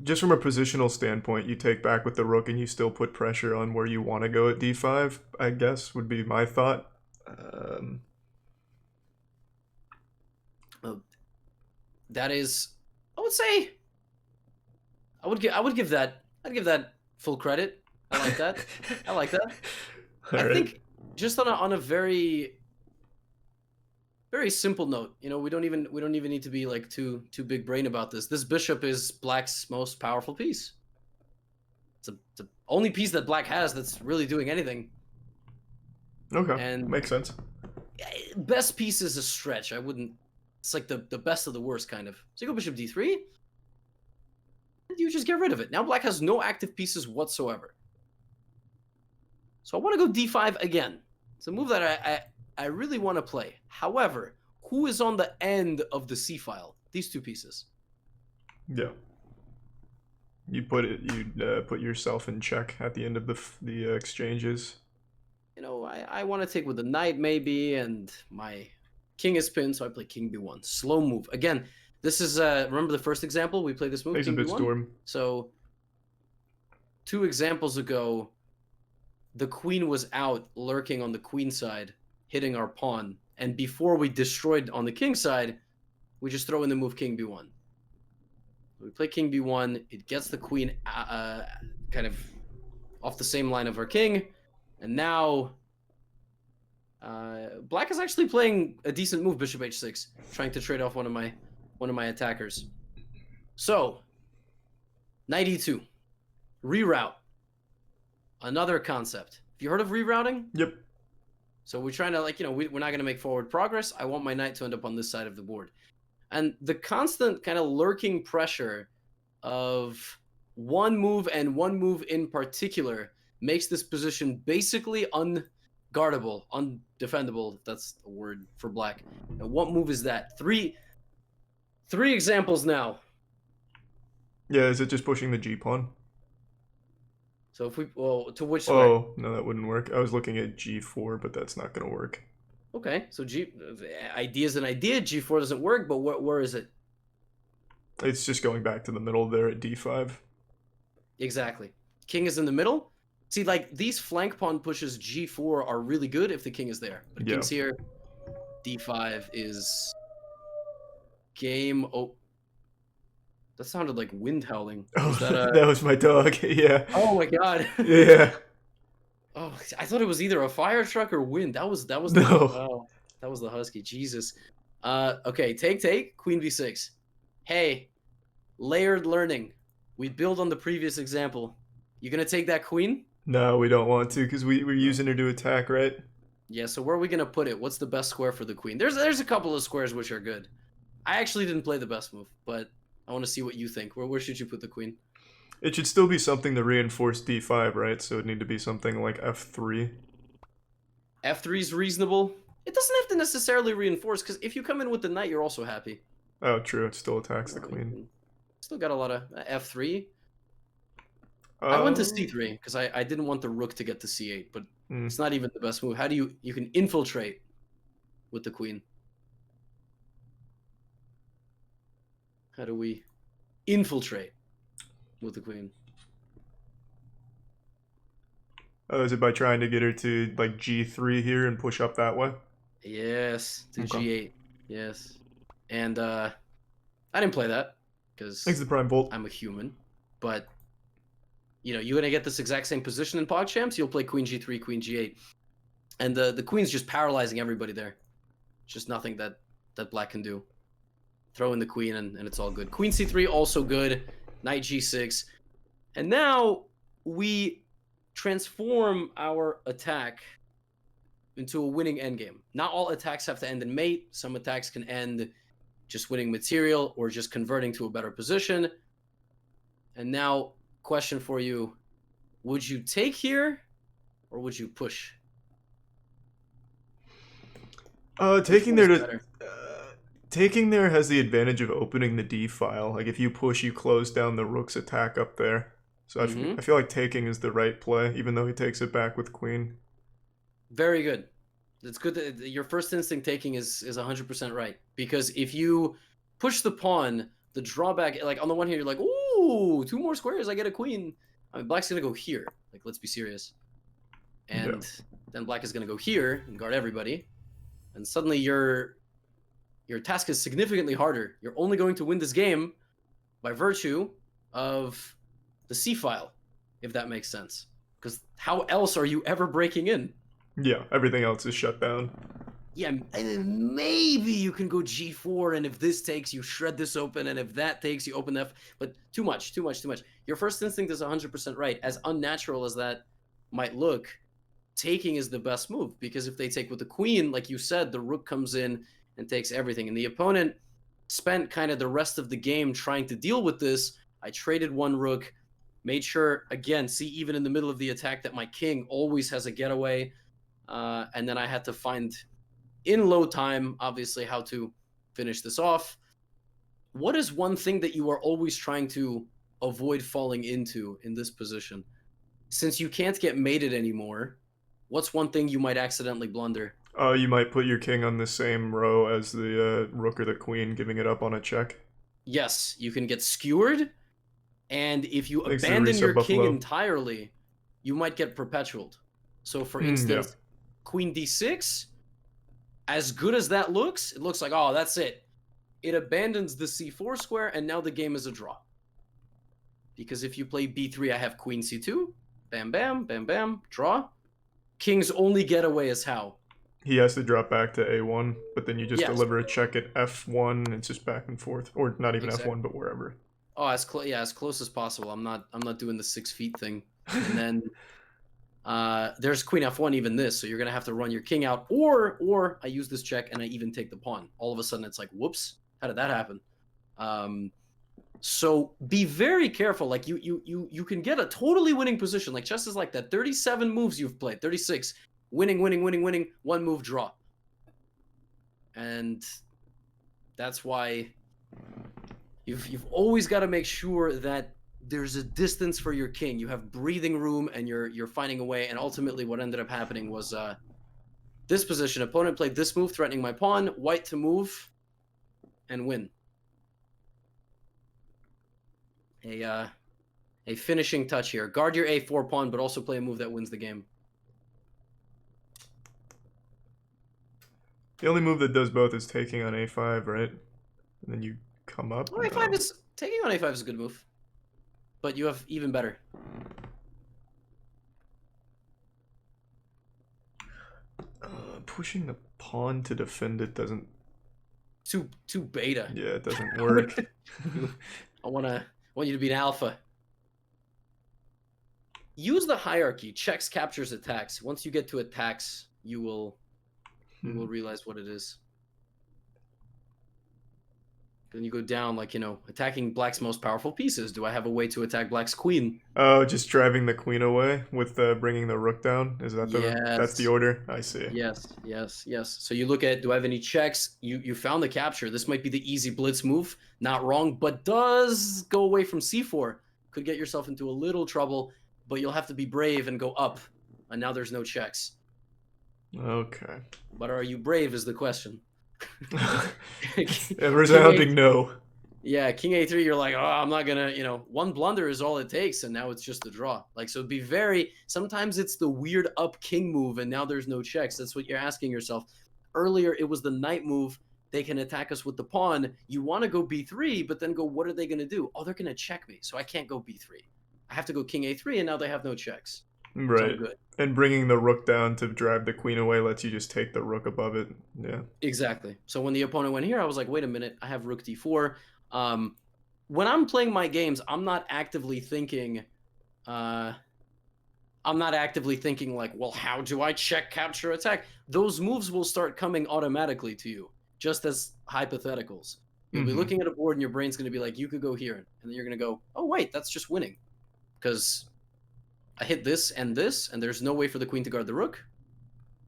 Just from a positional standpoint, you take back with the rook and you still put pressure on where you want to go at d5, I guess, would be my thought. That is, I would say, I'd give that full credit. I like that. I like that. All I right. think just on a very very simple note, we don't even need to be like too big brain about this. This bishop is Black's most powerful piece. It's the only piece that Black has that's really doing anything. Okay, And makes sense. best piece is a stretch. I wouldn't. It's like the best of the worst kind of. So you go bishop d3. You just get rid of it. Now Black has no active pieces whatsoever. So I want to go d5 again. It's a move that I really want to play. However, who is on the end of the c file? These two pieces. Yeah. You put yourself in check at the end of the exchanges. I want to take with the knight maybe, and my king is pinned, so I play king b1. Slow move. Again, this is, remember the first example? We played this move, Thanks a king bit, b1? Storm. So, 2 examples ago, the queen was out lurking on the queen side, hitting our pawn. And before we destroyed on the king side, we just throw in the move king b1. We play king b1. It gets the queen kind of off the same line of our king. And now Black is actually playing a decent move, bishop h6, trying to trade off one of my attackers. So, knight e2, reroute. Another concept. Have you heard of rerouting? Yep. So we're trying to, we're not going to make forward progress. I want my knight to end up on this side of the board. And the constant kind of lurking pressure of one move and one move in particular makes this position basically unguardable, undefendable. That's a word for Black. And what move is that? Three examples now. Yeah, is it just pushing the G pawn? So if to which square? Oh, no, that wouldn't work. I was looking at G4, but that's not going to work. Okay, so idea is an idea. G4 doesn't work, but where is it? It's just going back to the middle there at D5. Exactly. King is in the middle. See, these flank pawn pushes G4 are really good if the king is there. But Yeah. king's here. D5 is game. Oh, that sounded like wind howling. Oh, Was that that was my dog. Yeah. Oh my god. Yeah. Oh, I thought it was either a fire truck or wind. That was No. oh, that was the husky. Jesus. Okay, take, queen b6. Hey, layered learning. We build on the previous example. You gonna take that queen? No, we don't want to because we're using her to attack, right? Yeah, so where are we gonna put it? What's the best square for the queen? There's a couple of squares which are good. I actually didn't play the best move, but I want to see what you think. Where should you put the queen? It should still be something to reinforce D5, right? So it'd need to be something like F3. F3 is reasonable. It doesn't have to necessarily reinforce, because if you come in with the knight, you're also happy. Oh, true. It still attacks the queen. Still got a lot of F3. I went to C3 because I didn't want the rook to get to C8, but it's not even the best move. How do you can infiltrate with the queen? How do we infiltrate with the queen? Oh, is it by trying to get her to like G3 here and push up that way? Yes, to Okay. G8. Yes, and I didn't play that because Thanks the prime bolt. I'm a human, but you're gonna get this exact same position in PogChamps. You'll play Queen G3, Queen G8, and the queen's just paralyzing everybody there. Just nothing that Black can do. Throw in the queen and it's all good. Queen C3 also good. Knight G6, and now we transform our attack into a winning endgame. Not all attacks have to end in mate. Some attacks can end just winning material or just converting to a better position. And now, question for you. Would you take here or would you push? Taking there has the advantage of opening the D file. Like if you push, you close down the rook's attack up there. So I feel like taking is the right play, even though he takes it back with queen. Very good. It's good that your first instinct taking is 100% right. Because if you push the pawn, the drawback, like on the one hand, you're like, ooh, 2 more squares, I get a queen. I mean, Black's going to go here. Like, let's be serious. And then Black is going to go here and guard everybody. And suddenly your task is significantly harder. You're only going to win this game by virtue of the C file, if that makes sense. Because how else are you ever breaking in? Yeah, everything else is shut down. Yeah, and then maybe you can go G4, and if this takes, you shred this open, and if that takes, you open F. But too much, too much, too much. Your first instinct is 100% right. As unnatural as that might look, taking is the best move, because if they take with the queen, like you said, the rook comes in and takes everything. And the opponent spent kind of the rest of the game trying to deal with this. I traded one rook, made sure, again, see, even in the middle of the attack, that my king always has a getaway. And then I had to find in low time, obviously, how to finish this off. What is one thing that you are always trying to avoid falling into in this position? Since you can't get mated anymore, what's one thing you might accidentally blunder? You might put your king on the same row as the rook or the queen, giving it up on a check. Yes, you can get skewered, and if you Thanks to the abandon reset your king buffalo. entirely, you might get perpetualed. So, for Yeah. instance, queen d6, as good as that looks, it looks like, oh, that's it. It abandons the c4 square, and now the game is a draw. Because if you play b3, I have queen c2, bam, bam, bam, bam, draw. King's only getaway is how? He has to drop back to A1, but then you just Yes, deliver a check at F1. It's just back and forth, or not even exactly. F1, but wherever. Oh, as close as possible. I'm not doing the 6 feet thing. And then there's queen f1, even this, so you're gonna have to run your king out, or I use this check and I even take the pawn. All of a sudden, it's like, whoops, how did that happen? So be very careful. Like you can get a totally winning position. Like chess is like that. 37 moves you've played, 36, winning, one move draw, and that's why you've always got to make sure that there's a distance for your king. You have breathing room, and you're finding a way. And ultimately, what ended up happening was this position. Opponent played this move, threatening my pawn. White to move and win. A finishing touch here. Guard your a4 pawn, but also play a move that wins the game. The only move that does both is taking on A5, right? And then you come up. Oh, a5 is taking on a5 is a good move, but you have even better. Pushing the pawn to defend it doesn't. Too beta. Yeah, it doesn't work. I want you to be an alpha. Use the hierarchy. Checks, captures, attacks. Once you get to attacks, you will realize what it is. Then you go down, like, attacking black's most powerful pieces. Do I have a way to attack black's queen? Oh, just driving the queen away with bringing the rook down. Is that that's the Yes. order? I see. Yes. So you look at, do I have any checks? You found the capture. This might be the easy blitz move. Not wrong, but does go away from c4. Could get yourself into a little trouble, but you'll have to be brave and go up. And now there's no checks. Okay. But are you brave is the question. A resounding no. Yeah, king a3, you're like, oh, I'm not gonna, one blunder is all it takes, and now it's just a draw. Like, so be very, sometimes it's the weird up king move, and now there's no checks. That's what you're asking yourself. Earlier, it was the knight move. They can attack us with the pawn. You want to go b3, but then go, what are they gonna do? Oh, they're gonna check me, so I can't go b3. I have to go king a3, and now they have no checks. Right. So good. And bringing the rook down to drive the queen away lets you just take the rook above it. Yeah. Exactly. So when the opponent went here, I was like, wait a minute, I have rook d4. When I'm playing my games, I'm not actively thinking like, well, how do I check, capture, attack? Those moves will start coming automatically to you, just as hypotheticals. You'll be looking at a board and your brain's going to be like, you could go here. And then you're going to go, oh, wait, that's just winning. Because I hit this, and there's no way for the queen to guard the rook.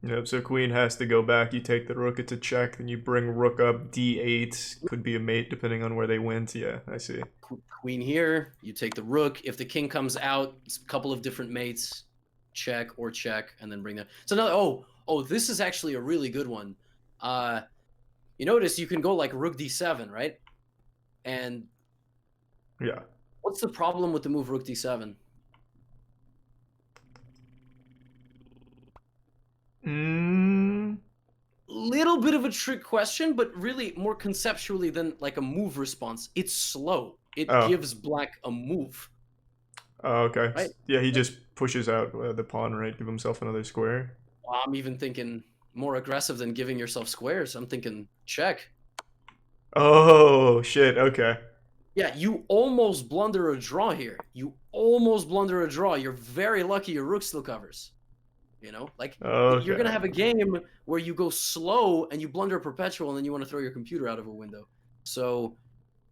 Yep, so queen has to go back. You take the rook, it's a check. Then you bring rook up, d8. Could be a mate depending on where they went. Yeah, I see. Queen here, you take the rook. If the king comes out, it's a couple of different mates. Check or check, and then bring that. So now, this is actually a really good one. You notice you can go like rook d7, right? And yeah, what's the problem with the move rook d7? Little bit of a trick question, but really more conceptually than like a move response. It's slow. it Oh. gives black a move, Oh, okay. right? Yeah, he Like, just pushes out the pawn, right? Give himself another square. I'm even thinking more aggressive than giving yourself squares. I'm thinking check. Oh, shit. Okay. Yeah, you almost blunder a draw here. You almost blunder a draw. You're very lucky your rook still covers. You know, like you're Okay. gonna have a game where you go slow and you blunder a perpetual, and then you want to throw your computer out of a window. So,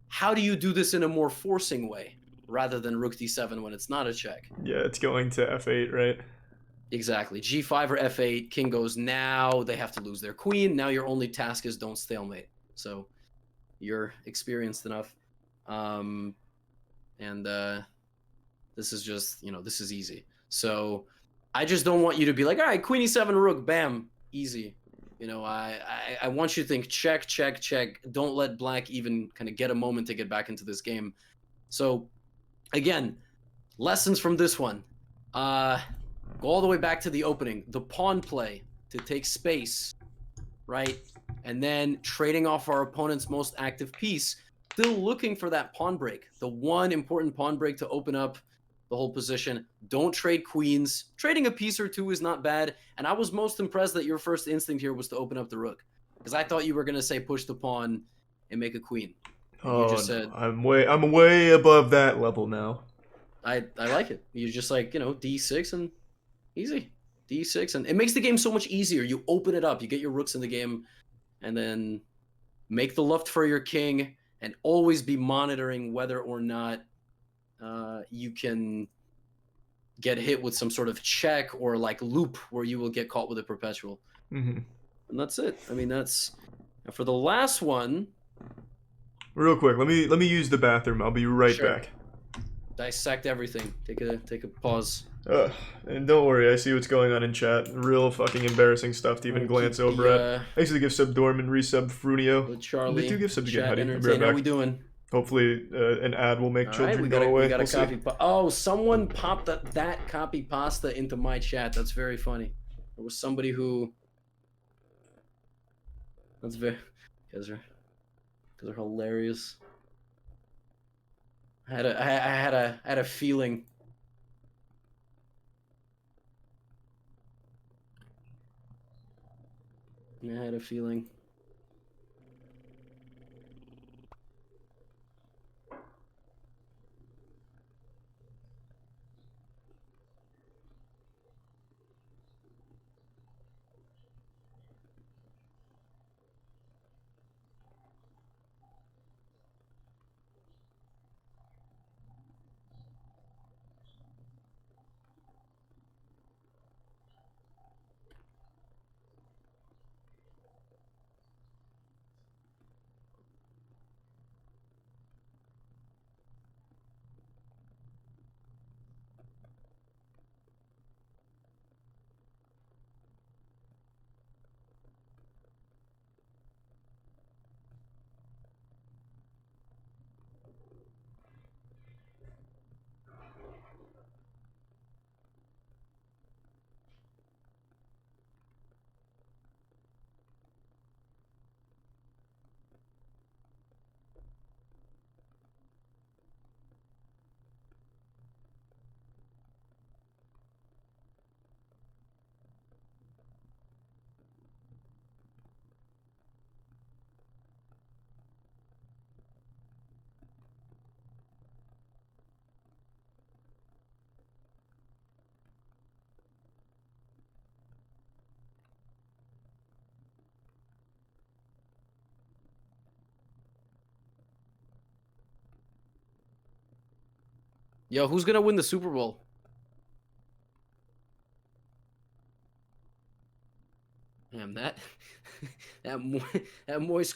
how do you do this in a more forcing way rather than rook d7 when it's not a check? Yeah, it's going to f8, right? Exactly. G5 or f8. King goes now. They have to lose their queen. Now your only task is don't stalemate. So you're experienced enough. And this is just, this is easy. So I just don't want you to be like, all right, queen e7 rook, bam, easy. I want you to think check, check, check. Don't let black even kind of get a moment to get back into this game. So again, lessons from this one. Go all the way back to the opening. The pawn play to take space, right? And then trading off our opponent's most active piece, still looking for that pawn break. The one important pawn break to open up the whole position. Don't trade queens. Trading a piece or two is not bad. And I was most impressed that your first instinct here was to open up the rook. Because I thought you were going to say push the pawn and make a queen. And you Oh, just no. said, I'm way above that level now. I like it. You're just like, d6 and easy. D6, and it makes the game so much easier. You open it up, you get your rooks in the game, and then make the luft for your king, and always be monitoring whether or not you can get hit with some sort of check or like loop where you will get caught with a perpetual. Mm-hmm. And that's it. I mean, that's for the last one. Real quick, let me use the bathroom. I'll be right Sure. back. Dissect everything. Take a pause. And don't worry, I see what's going on in chat. Real fucking embarrassing stuff to even glance over at. Thanks to the gift sub Dorm and resub Frunio. With Charlie. The two gift subs again, Chat Huddy. I'll be entertain. right How back. we doing? Hopefully, an ad will make children go away. We got a We'll copy. Oh, someone popped that copy pasta into my chat. That's very funny. There was somebody who. That's very. Guys are hilarious. I had a feeling. I had a feeling. Yo, who's gonna win the Super Bowl? Damn that that moist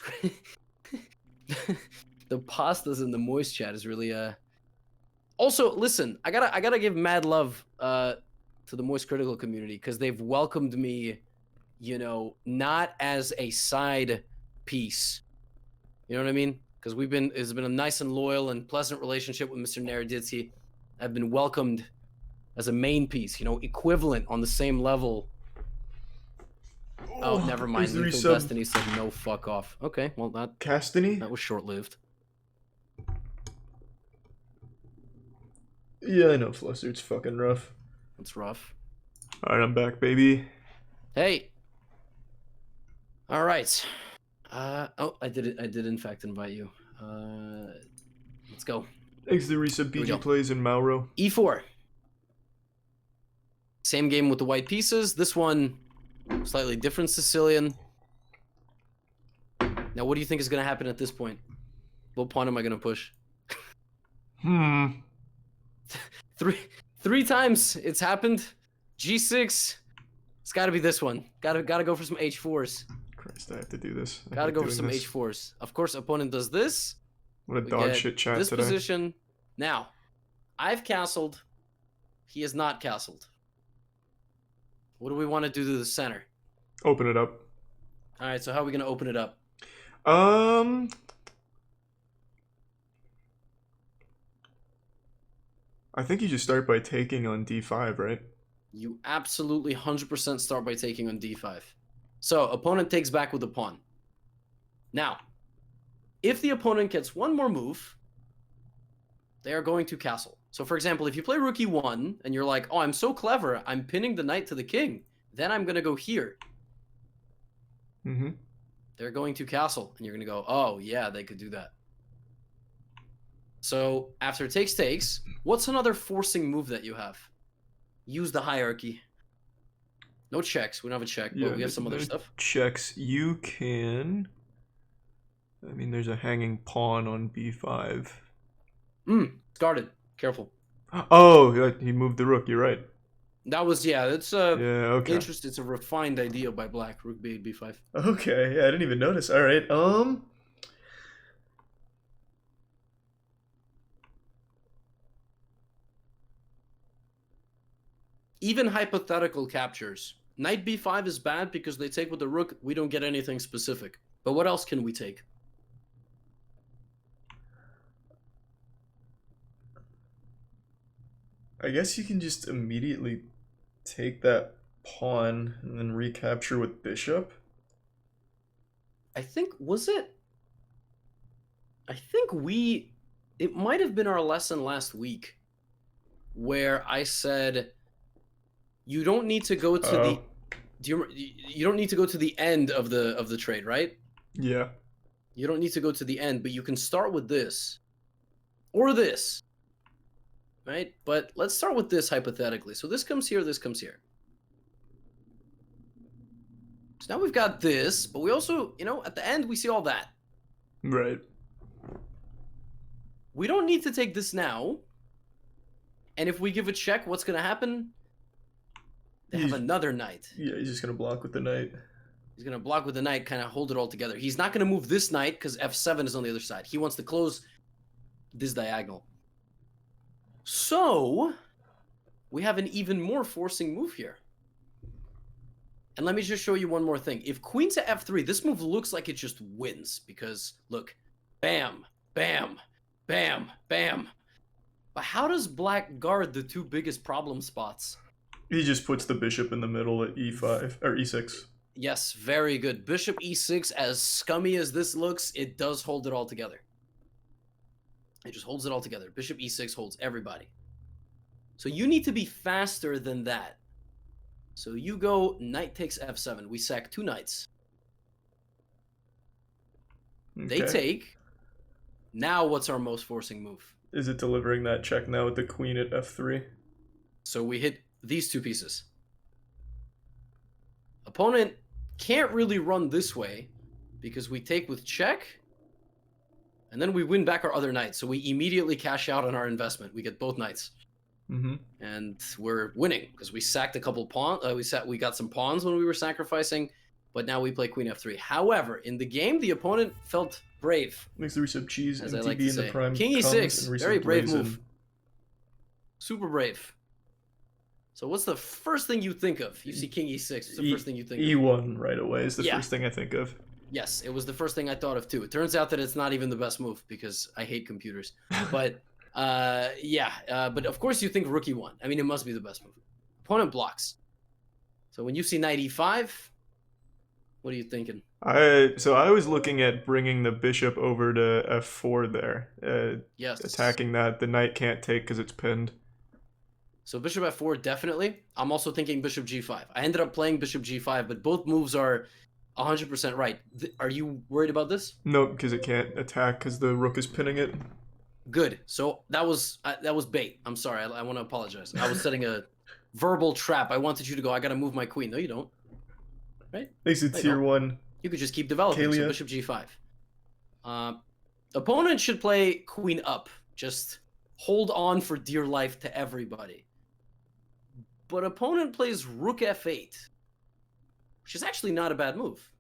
the pastas in the moist chat is really Also, listen, I gotta give mad love to the moist critical community because they've welcomed me, not as a side piece. You know what I mean? Because it's been a nice and loyal and pleasant relationship with Mr. Naroditsky. I've been welcomed as a main piece, equivalent on the same level. Oh, never mind. Lethal Destiny said no, fuck off. Okay, well that Castany? was short lived. Yeah, I know, Fluster. It's fucking rough. It's rough. Alright, I'm back, baby. Hey. All right. Oh, I did it. I did in fact invite you. Let's go. Thanks to Risa Here we go. BG plays in Mauro. E4. Same game with the white pieces. This one, slightly different Sicilian. Now, what do you think is going to happen at this point? What pawn am I going to push? Three times it's happened. G6. It's got to be this one. Gotta go for some H4s. Christ, I have to do this. Gotta go for some H4s. Of course, opponent does this. What a dog shit chat this today. Position. Now, I've castled. He is not castled. What do we want to do to the center? Open it up. All right, so how are we going to open it up? I think you just start by taking on d5, right? You absolutely 100% start by taking on d5. So, opponent takes back with a pawn. Now, if the opponent gets one more move, they are going to castle. So, for example, if you play rook e1 and you're like, oh, I'm so clever, I'm pinning the knight to the king, then I'm going to go here. Mm-hmm. They're going to castle, and you're going to go, oh, yeah, they could do that. So, after takes, what's another forcing move that you have? Use the hierarchy. No checks. We don't have a check, but we have some other stuff. Checks. You can... I mean, there's a hanging pawn on b5. Guarded. Careful. Oh, he moved the rook. You're right. That was, yeah, it's okay. interesting. It's a refined idea by black. Rook b8, b5. Okay, yeah, I didn't even notice. All right, Even hypothetical captures. Knight b5 is bad because they take with the rook. We don't get anything specific. But what else can we take? I guess you can just immediately take that pawn and then recapture with bishop. I think, was it? I think it might have been our lesson last week where I said you don't need to go to the you don't need to go to the end of the trade, right? Yeah. You don't need to go to the end, but you can start with this or this. Right? But let's start with this hypothetically. So this comes here, this comes here. So now we've got this, but we also, at the end we see all that. Right. We don't need to take this now. And if we give a check, what's going to happen? They have another knight. Yeah, he's just going to block with the knight. He's going to block with the knight, kind of hold it all together. He's not going to move this knight because f7 is on the other side. He wants to close this diagonal. So, we have an even more forcing move here. And let me just show you one more thing. If queen to f3, this move looks like it just wins. Because, look, bam, bam, bam, bam. But how does black guard the two biggest problem spots? He just puts the bishop in the middle at e5, or e6. Yes, very good. Bishop e6, as scummy as this looks, it does hold it all together. It just holds it all together. Bishop e6 holds everybody. So you need to be faster than that. So you go knight takes f7. We sack two knights. Okay. They take. Now what's our most forcing move? Is it delivering that check now with the queen at f3? So we hit these two pieces. Opponent can't really run this way because we take with check. And then we win back our other knight. So we immediately cash out on our investment. We get both knights. Mm-hmm. And we're winning because we sacked a couple pawns. We got some pawns when we were sacrificing. But now we play queen f3. However, in the game, the opponent felt brave. Makes the resub cheese as and I like TB to say. in the prime. King e6. Very brave move. Super brave. So what's the first thing you think of? You see king e6. What's the first thing you think of? E1 right away is the first thing I think of. Yes, it was the first thing I thought of too. It turns out that it's not even the best move because I hate computers. But but of course you think rook e1. I mean, it must be the best move. Opponent blocks. So when you see knight e5, what are you thinking? I was looking at bringing the bishop over to f4 there. Yes. Attacking that. The knight can't take because it's pinned. So bishop f4, definitely. I'm also thinking bishop g5. I ended up playing bishop g5, but both moves are 100% right. Are you worried about this? Nope, because it can't attack because the rook is pinning it. Good. So that was bait. I'm sorry. I want to apologize. I was setting a verbal trap. I wanted you to go, I got to move my queen. No, you don't. Right? Makes it No, you tier don't. 1. You could just keep developing. Kalia. So bishop g5. Opponent should play queen up. Just hold on for dear life to everybody. But opponent plays rook f8, which is actually not a bad move.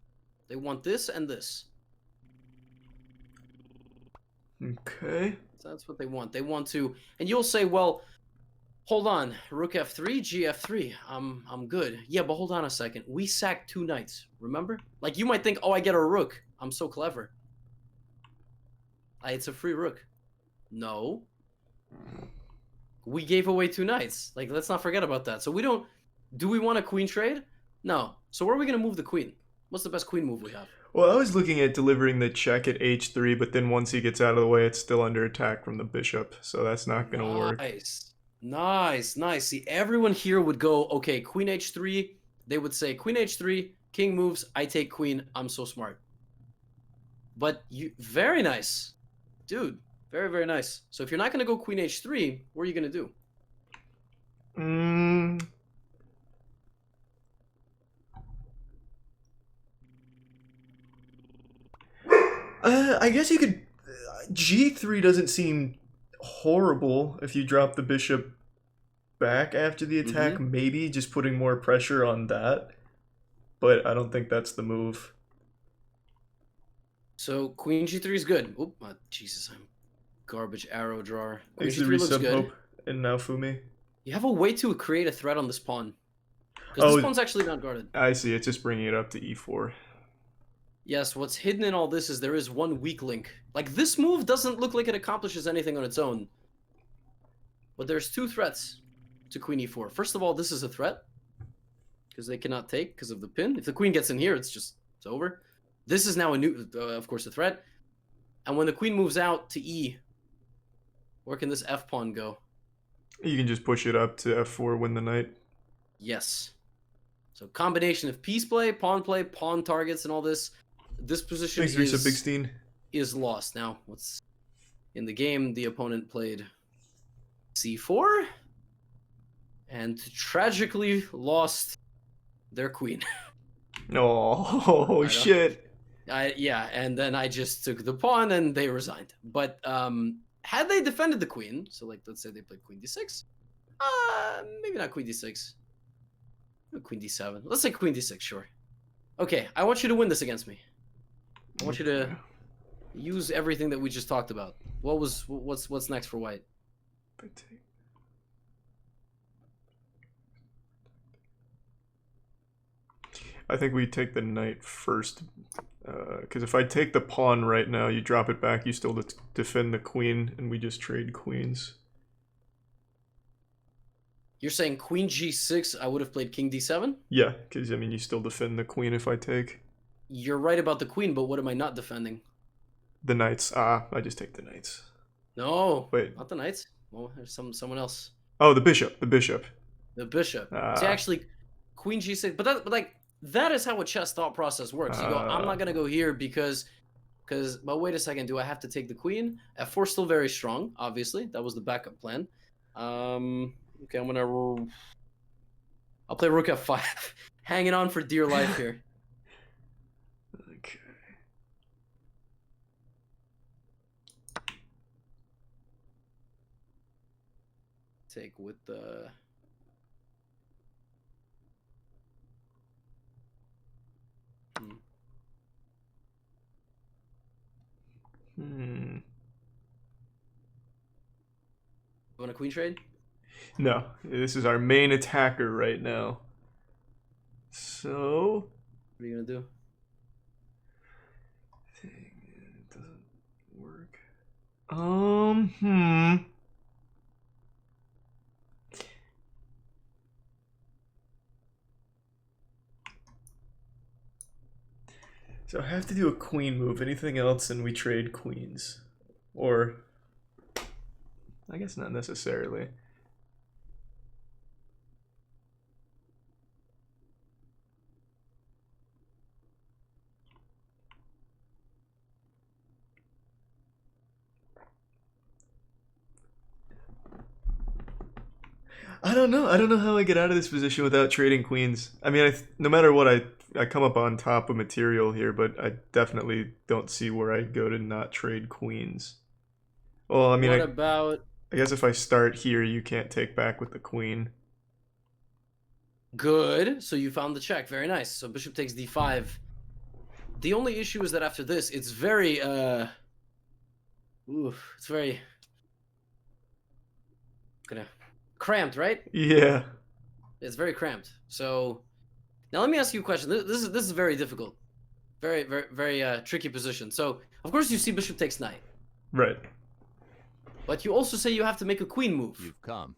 They want this and this. Okay. So that's what they want. They want to, and you'll say, well, hold on, rook f3, gf3. I'm good. Yeah, but hold on a second. We sacked 2 knights. Remember? Like you might think, oh, I get a rook. I'm so clever. It's a free rook. No. We gave away 2 knights. Like, let's not forget about that. So we don't... Do we want a queen trade? No. So where are we going to move the queen? What's the best queen move we have? Well, I was looking at delivering the check at h3, but then once he gets out of the way, it's still under attack from the bishop, so that's not going to work. Nice. Nice, nice. See, everyone here would go, okay, queen h3. They would say, queen h3, king moves, I take queen. I'm so smart. But you... Very nice. Dude. Very, very nice. So if you're not going to go queen h3, what are you going to do? I guess you could... g3 doesn't seem horrible if you drop the bishop back after the attack. Maybe just putting more pressure on that. But I don't think that's the move. So queen g3 is good. Oop, Jesus, I'm garbage arrow drawer. Queen Thanks to g3 looks good. Hope and now Fumi. You have a way to create a threat on this pawn. Because this pawn's actually not guarded. I see, it's just bringing it up to e4. Yes, what's hidden in all this is there is one weak link. Like, this move doesn't look like it accomplishes anything on its own. But there's 2 threats to queen e4. First of all, this is a threat. Because they cannot take because of the pin. If the queen gets in here, it's over. This is now a new, of course, a threat. And when the queen moves out to e, where can this f pawn go? You can just push it up to f4, win the knight. Yes. So combination of piece play, pawn targets, and all this. This position is lost. Now, what's in the game? The opponent played c4 and tragically lost their queen. Oh, shit. Yeah, and then I just took the pawn and they resigned. But had they defended the queen, so like let's say they played queen d6, maybe not queen d6, queen d7. Let's say queen d6, sure. Okay, I want you to win this against me. I want you to use everything that we just talked about. What's next for white? I think we take the knight first, because if I take the pawn right now, you drop it back, you still defend the queen, and we just trade queens. You're saying queen g6, I would have played king d7? Yeah, because, I mean, you still defend the queen if I take. You're right about the queen, but what am I not defending? The knights. I just take the knights. No, wait, not the knights. Well, there's someone else. Oh, the bishop. The bishop. The bishop. See, actually, queen g6, but like that is how a chess thought process works. You go, I'm not gonna go here because, but wait a second, do I have to take the queen? f4 still very strong, obviously. That was the backup plan. Okay, I'll play rook f5, hanging on for dear life here. Okay. Take with the. You want a queen trade? No, this is our main attacker right now. So, what are you gonna do? It doesn't work. So I have to do a queen move. Anything else, and we trade queens, or I guess not necessarily. I don't know. I don't know how I get out of this position without trading queens. I mean, no matter what, I come up on top of material here, but I definitely don't see where I go to not trade queens. Well, I mean, What about I guess if I start here, you can't take back with the queen. good? So you found the check. Very nice. So bishop takes d5. The only issue is that after this, it's very it's very kind of cramped, right? Yeah. It's very cramped. So now let me ask you a question. This is very difficult, very tricky position. So of course you see bishop takes knight, Right. but you also say you have to make a queen move. You've come.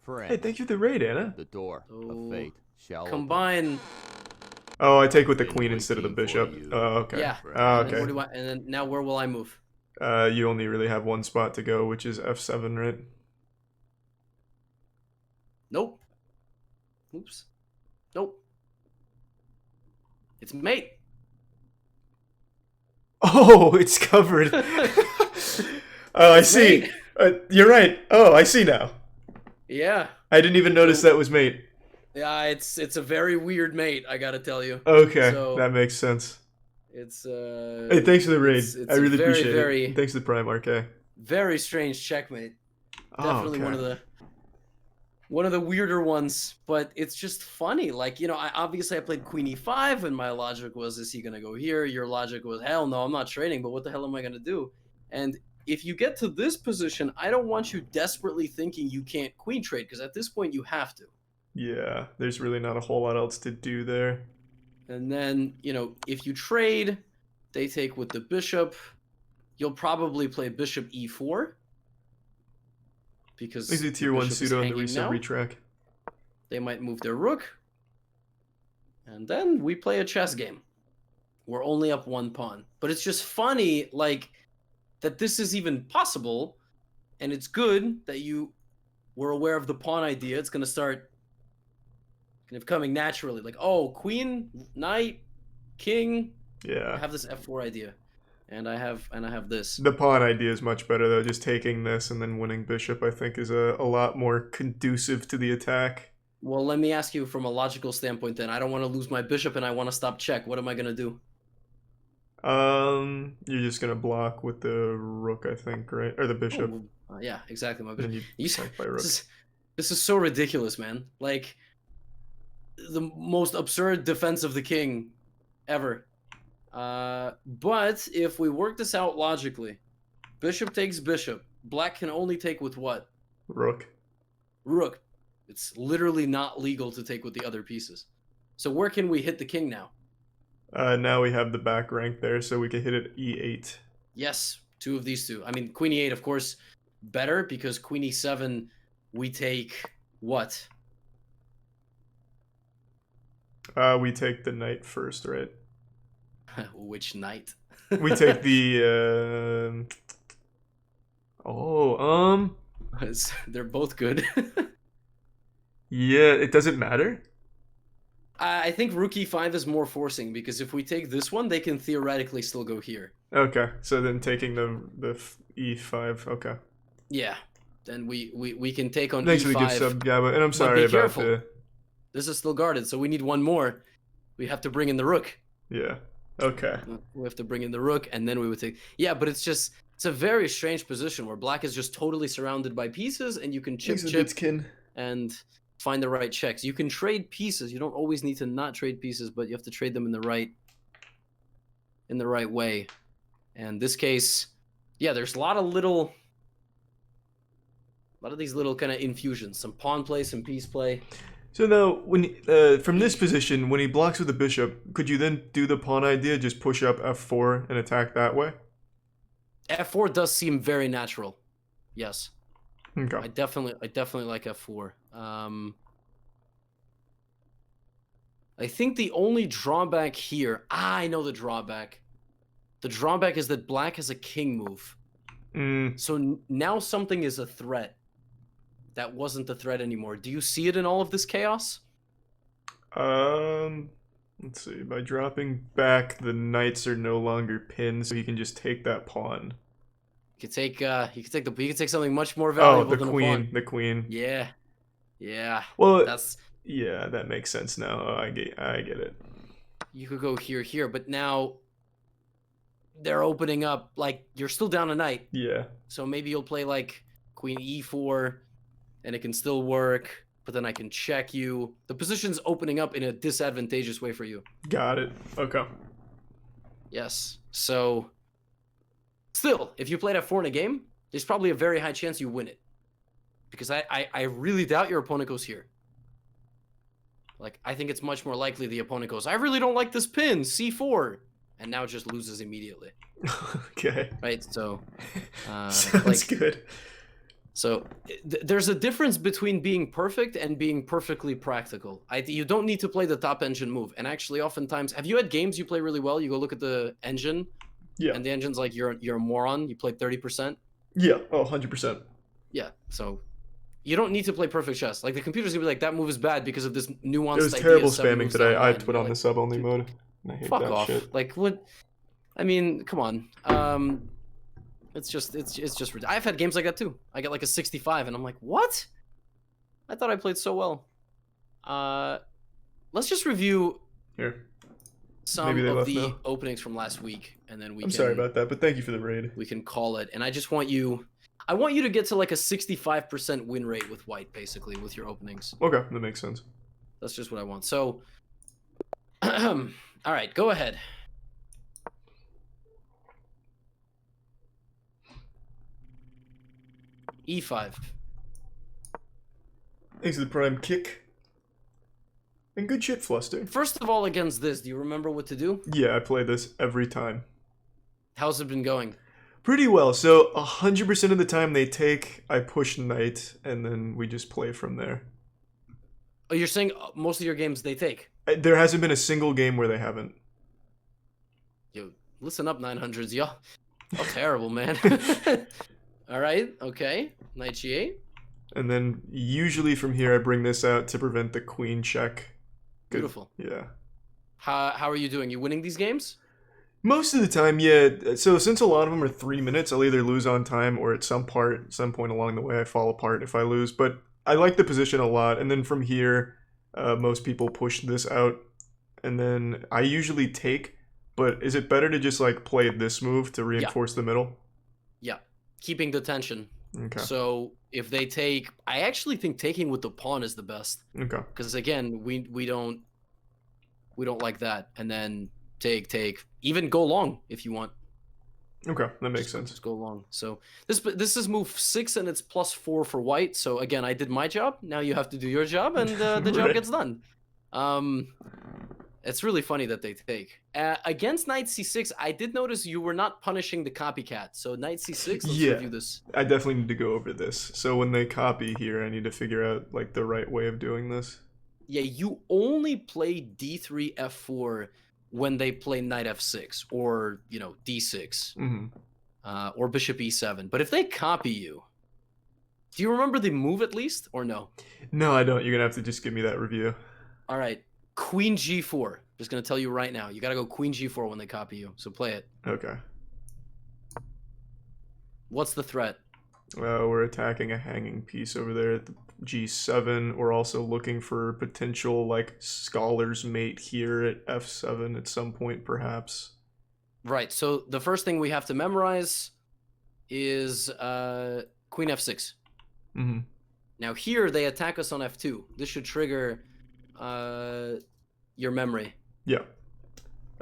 Friend. Hey, thank you for the raid, Anna. The door So of fate shall combine. Oh, I take with the Been queen instead of the waiting for bishop. you. Oh, okay. Yeah. Oh, And then, okay. and then now where will I move? You only really have one spot to go, which is f7, right? Nope. Oops. Nope. It's mate. Oh, it's covered. Oh, I see. Mate. You're right. Oh, I see now. Yeah. I didn't even notice that was mate. Yeah, it's a very weird mate, I gotta tell you. Okay, So- that makes sense. It's Hey, thanks for the raid. it's I really very, appreciate very- it. And thanks to the Prime RK. very strange checkmate. Oh, Definitely okay. one of the weirder ones, but it's just funny. Like, you know, I played queen e5 and my logic was, is he gonna go here? Your logic was, hell no, I'm not trading, but what the hell am I gonna do? And if you get to this position, I don't want you desperately thinking you can't queen trade, because at this point you have to. Yeah, there's really not a whole lot else to do there. And then, you know, if you trade, they take with the bishop. You'll probably play bishop e4. Because These are the tier 1 bishop is pseudo and the hanging resub now. retrack. They might move their rook. And then we play a chess game. We're only up one pawn. But it's just funny, like, that this is even possible. And it's good that you were aware of the pawn idea. It's going to start kind of coming naturally. Like, oh, queen, knight, king. I Yeah. have this f4 idea. And I have this. The pawn idea is much better, though. Just taking this and then winning bishop, I think, is a lot more conducive to the attack. Well, let me ask you from a logical standpoint then. I don't want to lose my bishop and I want to stop check. What am I going to do? You're just gonna block with the rook, I think, right? Or the bishop. Oh, yeah, exactly. My And then bishop. you You flank by rook. this is so ridiculous, man. Like, the most absurd defense of the king ever. But if we work this out logically, bishop takes bishop. Black can only take with what? Rook. Rook. It's literally not legal to take with the other pieces. So where can we hit the king now? Now we have the back rank there, so we can hit it e8. Yes, two of these two. I mean, queen e8, of course, better, because queen e7, we take what? We take the knight first, right? Which knight? We take the, They're both good. yeah, it doesn't matter? I think rook e5 is more forcing, because if we take this one, they can theoretically still go here. Okay, so then taking the e5, okay. Yeah, then we can take on Thanks e5. for the gift sub, Gabba, and I'm sorry be about careful. the... This is still guarded, so we need one more. We have to bring in the rook. Yeah, okay. We have to bring in the rook, and then we would take... Yeah, but it's a very strange position where black is just totally surrounded by pieces, and you can chip and find the right checks. You can trade pieces. You don't always need to not trade pieces, but you have to trade them in the right way. And this case, yeah, there's a lot of these little kind of infusions. Some pawn play, some piece play. So now, when from this position, when he blocks with the bishop, could you then do the pawn idea, just push up f4 and attack that way? F4 does seem very natural. Yes. Okay. I definitely like f4. I think the only drawback here, I know the drawback. The drawback is that black has a king move. So now something is a threat. That wasn't the threat anymore. Do you see it in all of this chaos? Let's see. By dropping back, the knights are no longer pinned, so he can just take that pawn. He could take something much more Oh, valuable the than a queen. pawn. The queen. Yeah. Yeah, Well, that's yeah, that makes sense now. Oh, I get it. you could go here, but now they're opening up. Like you're still down a knight, Yeah. so maybe you'll play like queen e4, and it can still work. But then I can check you. The position's opening up in a disadvantageous way for you. Got it. Okay. Yes. So, still, if you played f4 in a game, there's probably a very high chance you win it. Because I really doubt your opponent goes here. Like, I think it's much more likely the opponent goes, I really don't like this pin, c4, and now just loses immediately. Okay. Right? So, sounds good. So, there's a difference between being perfect and being perfectly practical. You don't need to play the top engine move. And actually, oftentimes, have you had games you play really well? You go look at the engine, Yeah. and the engine's like, you're a moron. You played 30%. Yeah. Oh, 100%. Yeah. So, you don't need to play perfect chess. Like, the computer's gonna be like, that move is bad because of this nuanced It was idea terrible 7 spamming moves today. down the I line. put You're on like, the sub only dude, mode. And I hate fuck that off. shit. Like, what? I mean, come on. It's just I've had games like that too. I get like a 65 and I'm like, what? I thought I played so well. Let's just review Here. some Maybe they of left the now. openings from last week, and then I'm sorry about that, but thank you for the raid. we can call it. And I want you to get to like a 65% win rate with white, basically, with your openings. Okay, that makes sense. That's just what I want. So, all right, go ahead. E5. Thanks for the prime kick. And good shit, Fluster. First of all, against this, do you remember what to do? Yeah, I play this every time. How's it been going? Pretty well. So 100% of the time they take, I push knight, and then we just play from there. Oh, you're saying most of your games they take? There hasn't been a single game where they haven't. Yo, listen up, 900s, y'all. Oh, terrible, man. All right, okay. Knight g8. And then usually from here I bring this out to prevent the queen check. Good. Beautiful. Yeah. How are you doing? You winning these games? Most of the time, yeah. So since a lot of them are 3 minutes, I'll either lose on time or at some point along the way I fall apart if I lose. But I like the position a lot. And then from here, most people push this out. And then I usually take, but is it better to just like play this move to reinforce the middle? Yeah, keeping the tension. Okay. So if they take, I actually think taking with the pawn is the best. Okay. Because again, we don't like that. And then take, even go long if you want. Okay, that makes sense. Just go long. So this is move 6 and it's +4 for white. So again, I did my job. Now you have to do your job, and the job Right. gets done. It's really funny that they take. Against knight c6, I did notice you were not punishing the copycat. So knight c6, let's Yeah. review this. I definitely need to go over this. So when they copy here, I need to figure out like the right way of doing this. Yeah, you only play d3, f4 when they play knight f6 or, d6 Mm-hmm. or bishop e7. But if they copy you, do you remember the move at least or no? No, I don't. You're gonna have to just give me that review. All right, queen g4. Just going to tell you right now. You got to go queen g4 when they copy you. So play it. Okay. What's the threat? We're attacking a hanging piece over there at the g7. We're also looking for potential like scholar's mate here at f7 at some point, perhaps. Right. So the first thing we have to memorize is queen f6. Mm-hmm. Now here they attack us on f2. This should trigger your memory. Yeah.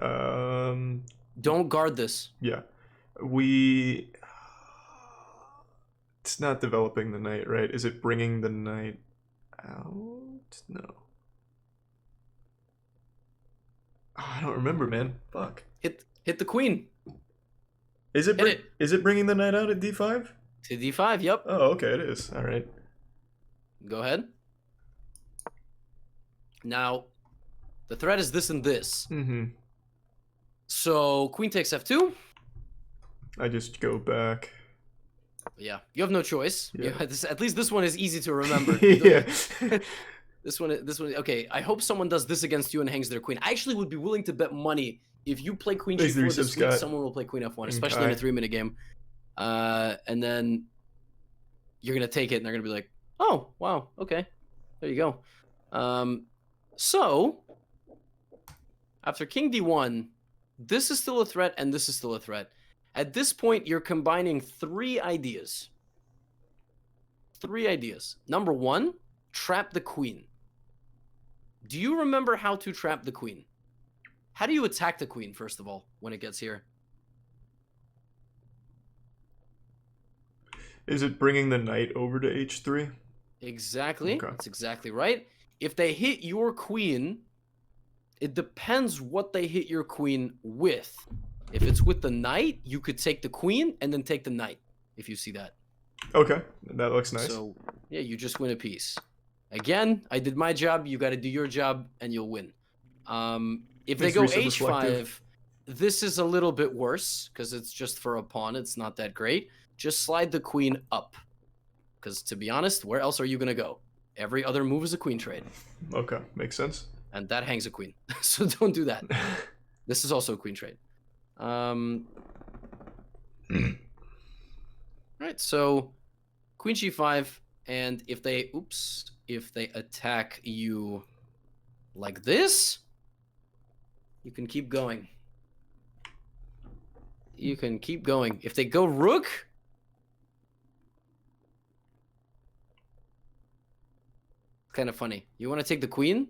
Don't guard this. Yeah. It's not developing the knight, right? Is it bringing the knight out? No. Oh, I don't remember, man. Fuck. Hit the queen. Is it bringing the knight out at d5? To d5, yep. Oh, okay, it is. All right. Go ahead. Now, the threat is this and this. Mm-hmm. So queen takes f2. I just go back. Yeah, you have no choice. Yeah. At least this one is easy to remember. Yeah. This one. Okay, I hope someone does this against you and hangs their queen. I actually would be willing to bet money if you play queen Thanks, g4 this Reese's week, Scott. someone will play queen f1, especially in a Okay. 3-minute game. And then you're gonna take it, and they're gonna be like, "Oh, wow, okay." There you go. So after king d1, this is still a threat and this is still a threat. At this point, you're combining 3 ideas. 3 ideas. Number 1, trap the queen. Do you remember how to trap the queen? How do you attack the queen, first of all, when it gets here? Is it bringing the knight over to h3? Exactly. Okay. That's exactly right. If they hit your queen, it depends what they hit your queen with. If it's with the knight, you could take the queen and then take the knight, if you see that. Okay, that looks nice. So, yeah, you just win a piece. Again, I did my job. You got to do your job, and you'll win. If they Nice go reset h5, reflective. this is a little bit worse because it's just for a pawn. It's not that great. Just slide the queen up. Because, to be honest, where else are you going to go? Every other move is a queen trade. Okay, makes sense. And that hangs a queen. So don't do that. This is also a queen trade. Right, so queen g5, and if they attack you like this, you can keep going. You can keep going. If they go rook, kind of funny. You want to take the queen,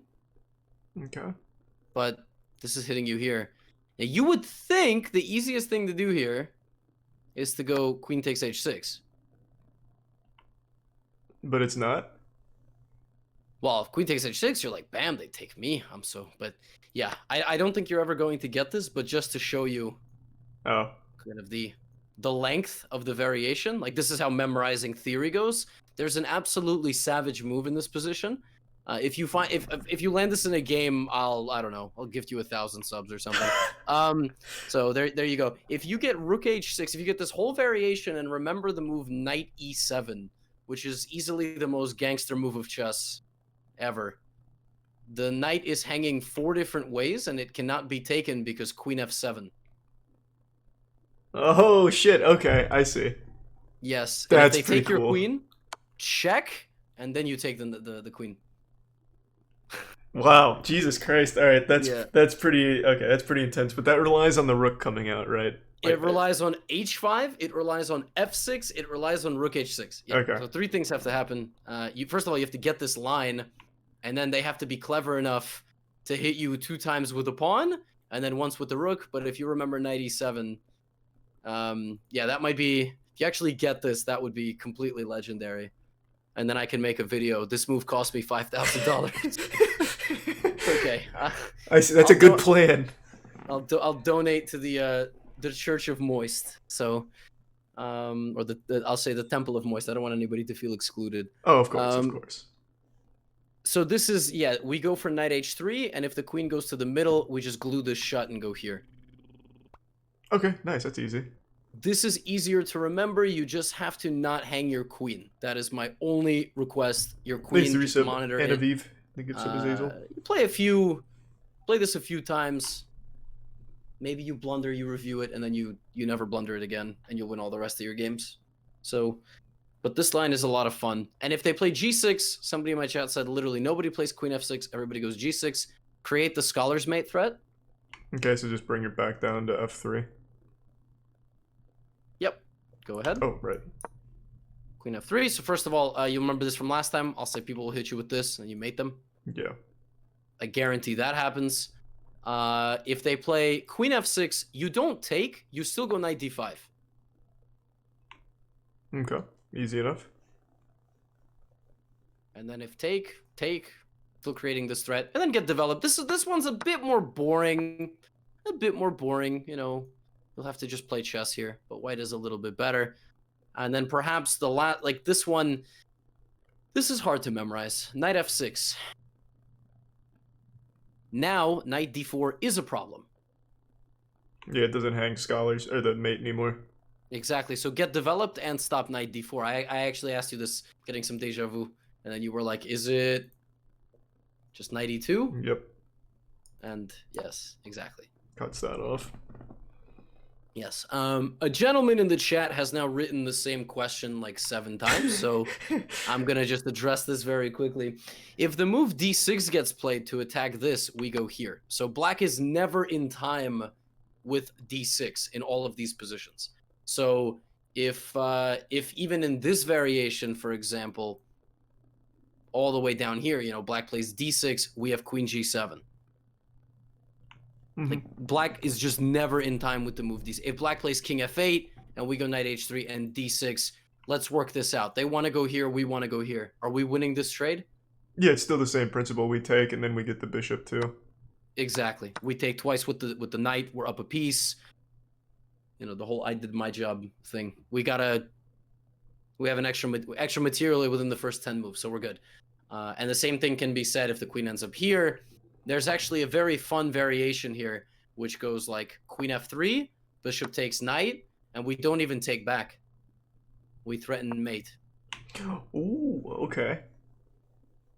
Okay. but this is hitting you here. Now, you would think the easiest thing to do here is to go queen takes h6. But it's not? Well, if queen takes h6, you're like, bam, they take me. But yeah, I don't think you're ever going to get this, but just to show you Oh. kind of the length of the variation, like this is how memorizing theory goes. There's an absolutely savage move in this position. If you find if you land this in a game, I don't know, I'll gift you 1,000 subs or something. So there you go. If you get rook h6, if you get this whole variation, and remember the move knight e7, which is easily the most gangster move of chess ever. The knight is hanging 4 different ways, and it cannot be taken because queen f7. Oh, shit. Okay, I see. Yes. That's and if they pretty take your cool. queen, check, and then you take the queen. Wow, Jesus Christ. All right, that's Yeah. that's pretty okay. That's pretty intense. But that relies on the rook coming out, right? It relies on h5, it relies on f6, it relies on rook h6. Yeah. Okay. So 3 things have to happen. First of all, you have to get this line, and then they have to be clever enough to hit you 2 times with a pawn, and then once with the rook. But if you remember knight e7, yeah, that might be, if you actually get this, that would be completely legendary. And then I can make a video. This move cost me $5,000. Okay. I see. That's a good plan. I'll donate to the Church of Moist. So, or I'll say the Temple of Moist. I don't want anybody to feel excluded. Oh, of course, of course. So this is, yeah, we go for knight h3, and if the queen goes to the middle, we just glue this shut and go here. Okay, nice. That's easy. This is easier to remember. You just have to not hang your queen. That is my only request. Your queen, just monitor it. Aviv. I think it's Azazel. You play this a few times. Maybe you blunder, you review it, and then you never blunder it again, and you'll win all the rest of your games. So, but this line is a lot of fun. And if they play g6, somebody in my chat said literally nobody plays queen f6, everybody goes g6. Create the scholar's mate threat. Okay, so just bring it back down to f3. Yep. Go ahead. Oh, right. Queen f3. So first of all, you remember this from last time. I'll say people will hit you with this, and you mate them. Yeah. I guarantee that happens. If they play queen f6, you don't take. You still go knight d5. Okay. Easy enough. And then if take, still creating this threat, and then get developed. This one's a bit more boring. You know, you'll have to just play chess here. But white is a little bit better. And then perhaps like this one. This is hard to memorize. Knight f6. Now, knight d4 is a problem. Yeah, it doesn't hang scholars or the mate anymore. Exactly. So get developed and stop knight d4. I actually asked you this, getting some deja vu, and then you were like, is it just knight e2? Yep. And yes, exactly. Cuts that off. Yes. A gentleman in the chat has now written the same question like 7 times, so I'm gonna just address this very quickly. If the move d6 gets played to attack this, we go here. So black is never in time with d6 in all of these positions. So if even in this variation, for example, all the way down here, black plays d6, we have queen g7. Like black is just never in time with the move d6. If black plays king f8 and we go knight h3 and d6, let's work this out. They want to go here, we want to go here. Are we winning this trade? Yeah, it's still the same principle. We take and then we get the bishop too. Exactly. We take twice with the knight. We're up a piece. The whole I did my job thing. We have an extra material within the first 10 moves, so we're good. And the same thing can be said if the queen ends up here. There's actually a very fun variation here, which goes like queen f3, bishop takes knight, and we don't even take back. We threaten mate. Ooh, okay.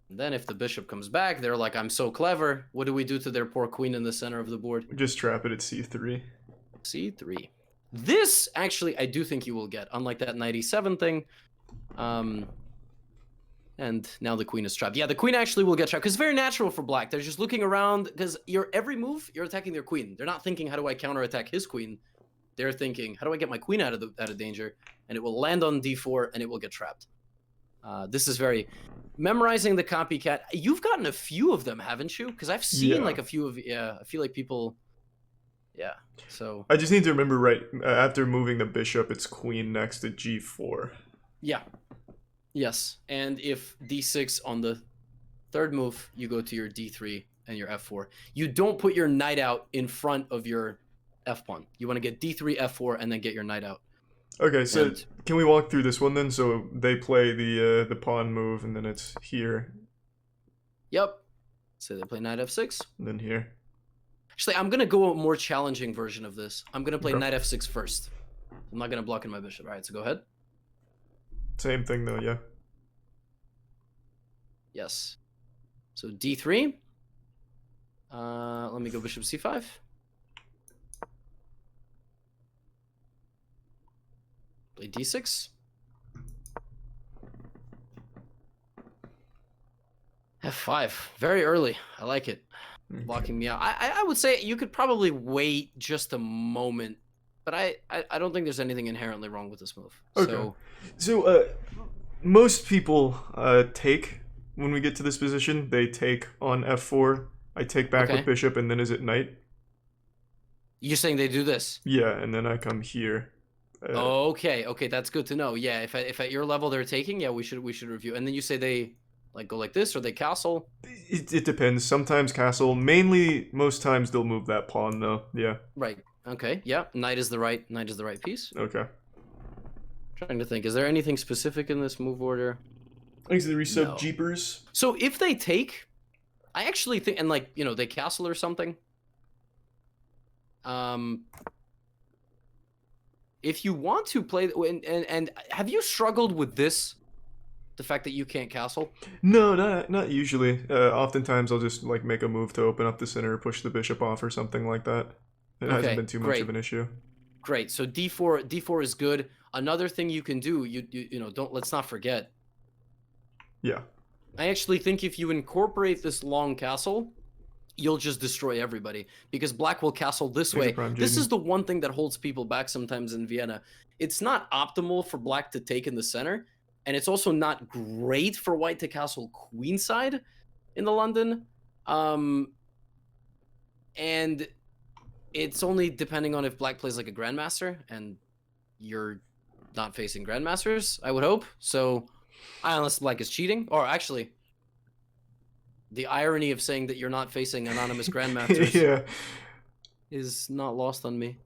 And then if the bishop comes back, they're like, I'm so clever. What do we do to their poor queen in the center of the board? Just trap it at c3. c3. This, actually, I do think you will get, unlike that knight e7 thing. And now the queen is trapped. Yeah, the queen actually will get trapped, because it's very natural for black. They're just looking around, because every move, you're attacking their queen. They're not thinking, how do I counterattack his queen? They're thinking, how do I get my queen out of danger? And it will land on d4, and it will get trapped. This is very... Memorizing the copycat. You've gotten a few of them, haven't you? Because I've seen like a few of... Yeah, I feel like people... Yeah, so... I just need to remember right after moving the bishop, it's queen next to g4. Yeah. Yes, and if d6 on the third move, you go to your d3 and your f4. You don't put your knight out in front of your f-pawn. You want to get d3, f4, and then get your knight out. Okay, so can we walk through this one then? So they play the pawn move, and then it's here. Yep. So they play knight f6. And then here. Actually, I'm going to go a more challenging version of this. I'm going to play knight f6 first. I'm not going to block in my bishop. All right, so go ahead. Same thing though, yeah. Yes. So d3. Let me go bishop c5. Play d6. f5. Very early. I like it. Blocking me out. I would say you could probably wait just a moment, but I don't think there's anything inherently wrong with this move. Okay. So most people take when we get to this position. They take on f4. I take back with bishop, and then is it knight? You're saying they do this? Yeah, and then I come here. Okay, that's good to know. Yeah, if at your level they're taking, yeah, we should review. And then you say they like go like this, or they castle? It depends. Sometimes castle. Mainly, most times they'll move that pawn though. Yeah. Right. Okay. Yeah. Knight is the right piece. Okay. Trying to think. Is there anything specific in this move order? Auxiliary sub jeepers. So if they take, I actually think, and like they castle or something. If you want to play, and have you struggled with this? The fact that you can't castle? No, not usually. Oftentimes I'll just like make a move to open up the center, push the bishop off, or something like that. It hasn't been too much of an issue. Great. So d4 is good. Another thing you can do, let's not forget. Yeah. I actually think if you incorporate this long castle, you'll just destroy everybody, because black will castle this way. This is the one thing that holds people back sometimes in Vienna. It's not optimal for black to take in the center, and it's also not great for white to castle queenside in the London. And it's only depending on if black plays like a grandmaster, and you're not facing grandmasters, I would hope. So, unless black is cheating, or actually, the irony of saying that you're not facing anonymous grandmasters is not lost on me.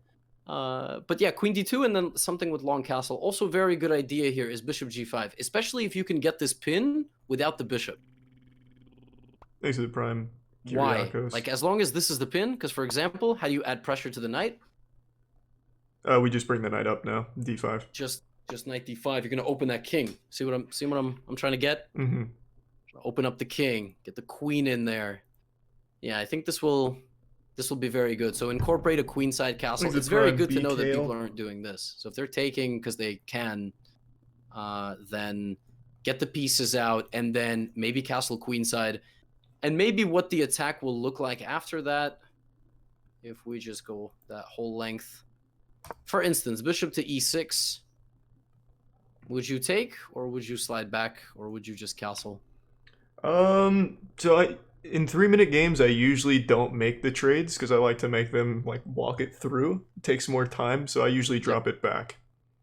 But yeah, queen d2 and then something with long castle. Also very good idea here is bishop g5, especially if you can get this pin without the bishop. Thanks to the prime. Why? Like, as long as this is the pin, because for example, how do you add pressure to the knight? We just bring the knight up now, d5. Just knight d5. You're gonna open that king. See what I'm trying to get? Mm-hmm. Open up the king, get the queen in there. Yeah, I think this will This will be very good. So incorporate a queenside castle. Is it It's very prime good to know that B-tail? people aren't doing this. So if they're taking because they can, then get the pieces out and then maybe castle queenside. And maybe what the attack will look like after that, if we just go that whole length. For instance, bishop to e6. Would you take, or would you slide back, or would you just castle? So in 3-minute games, I usually don't make the trades because I like to make them like walk it through. It takes more time, so I usually drop it back.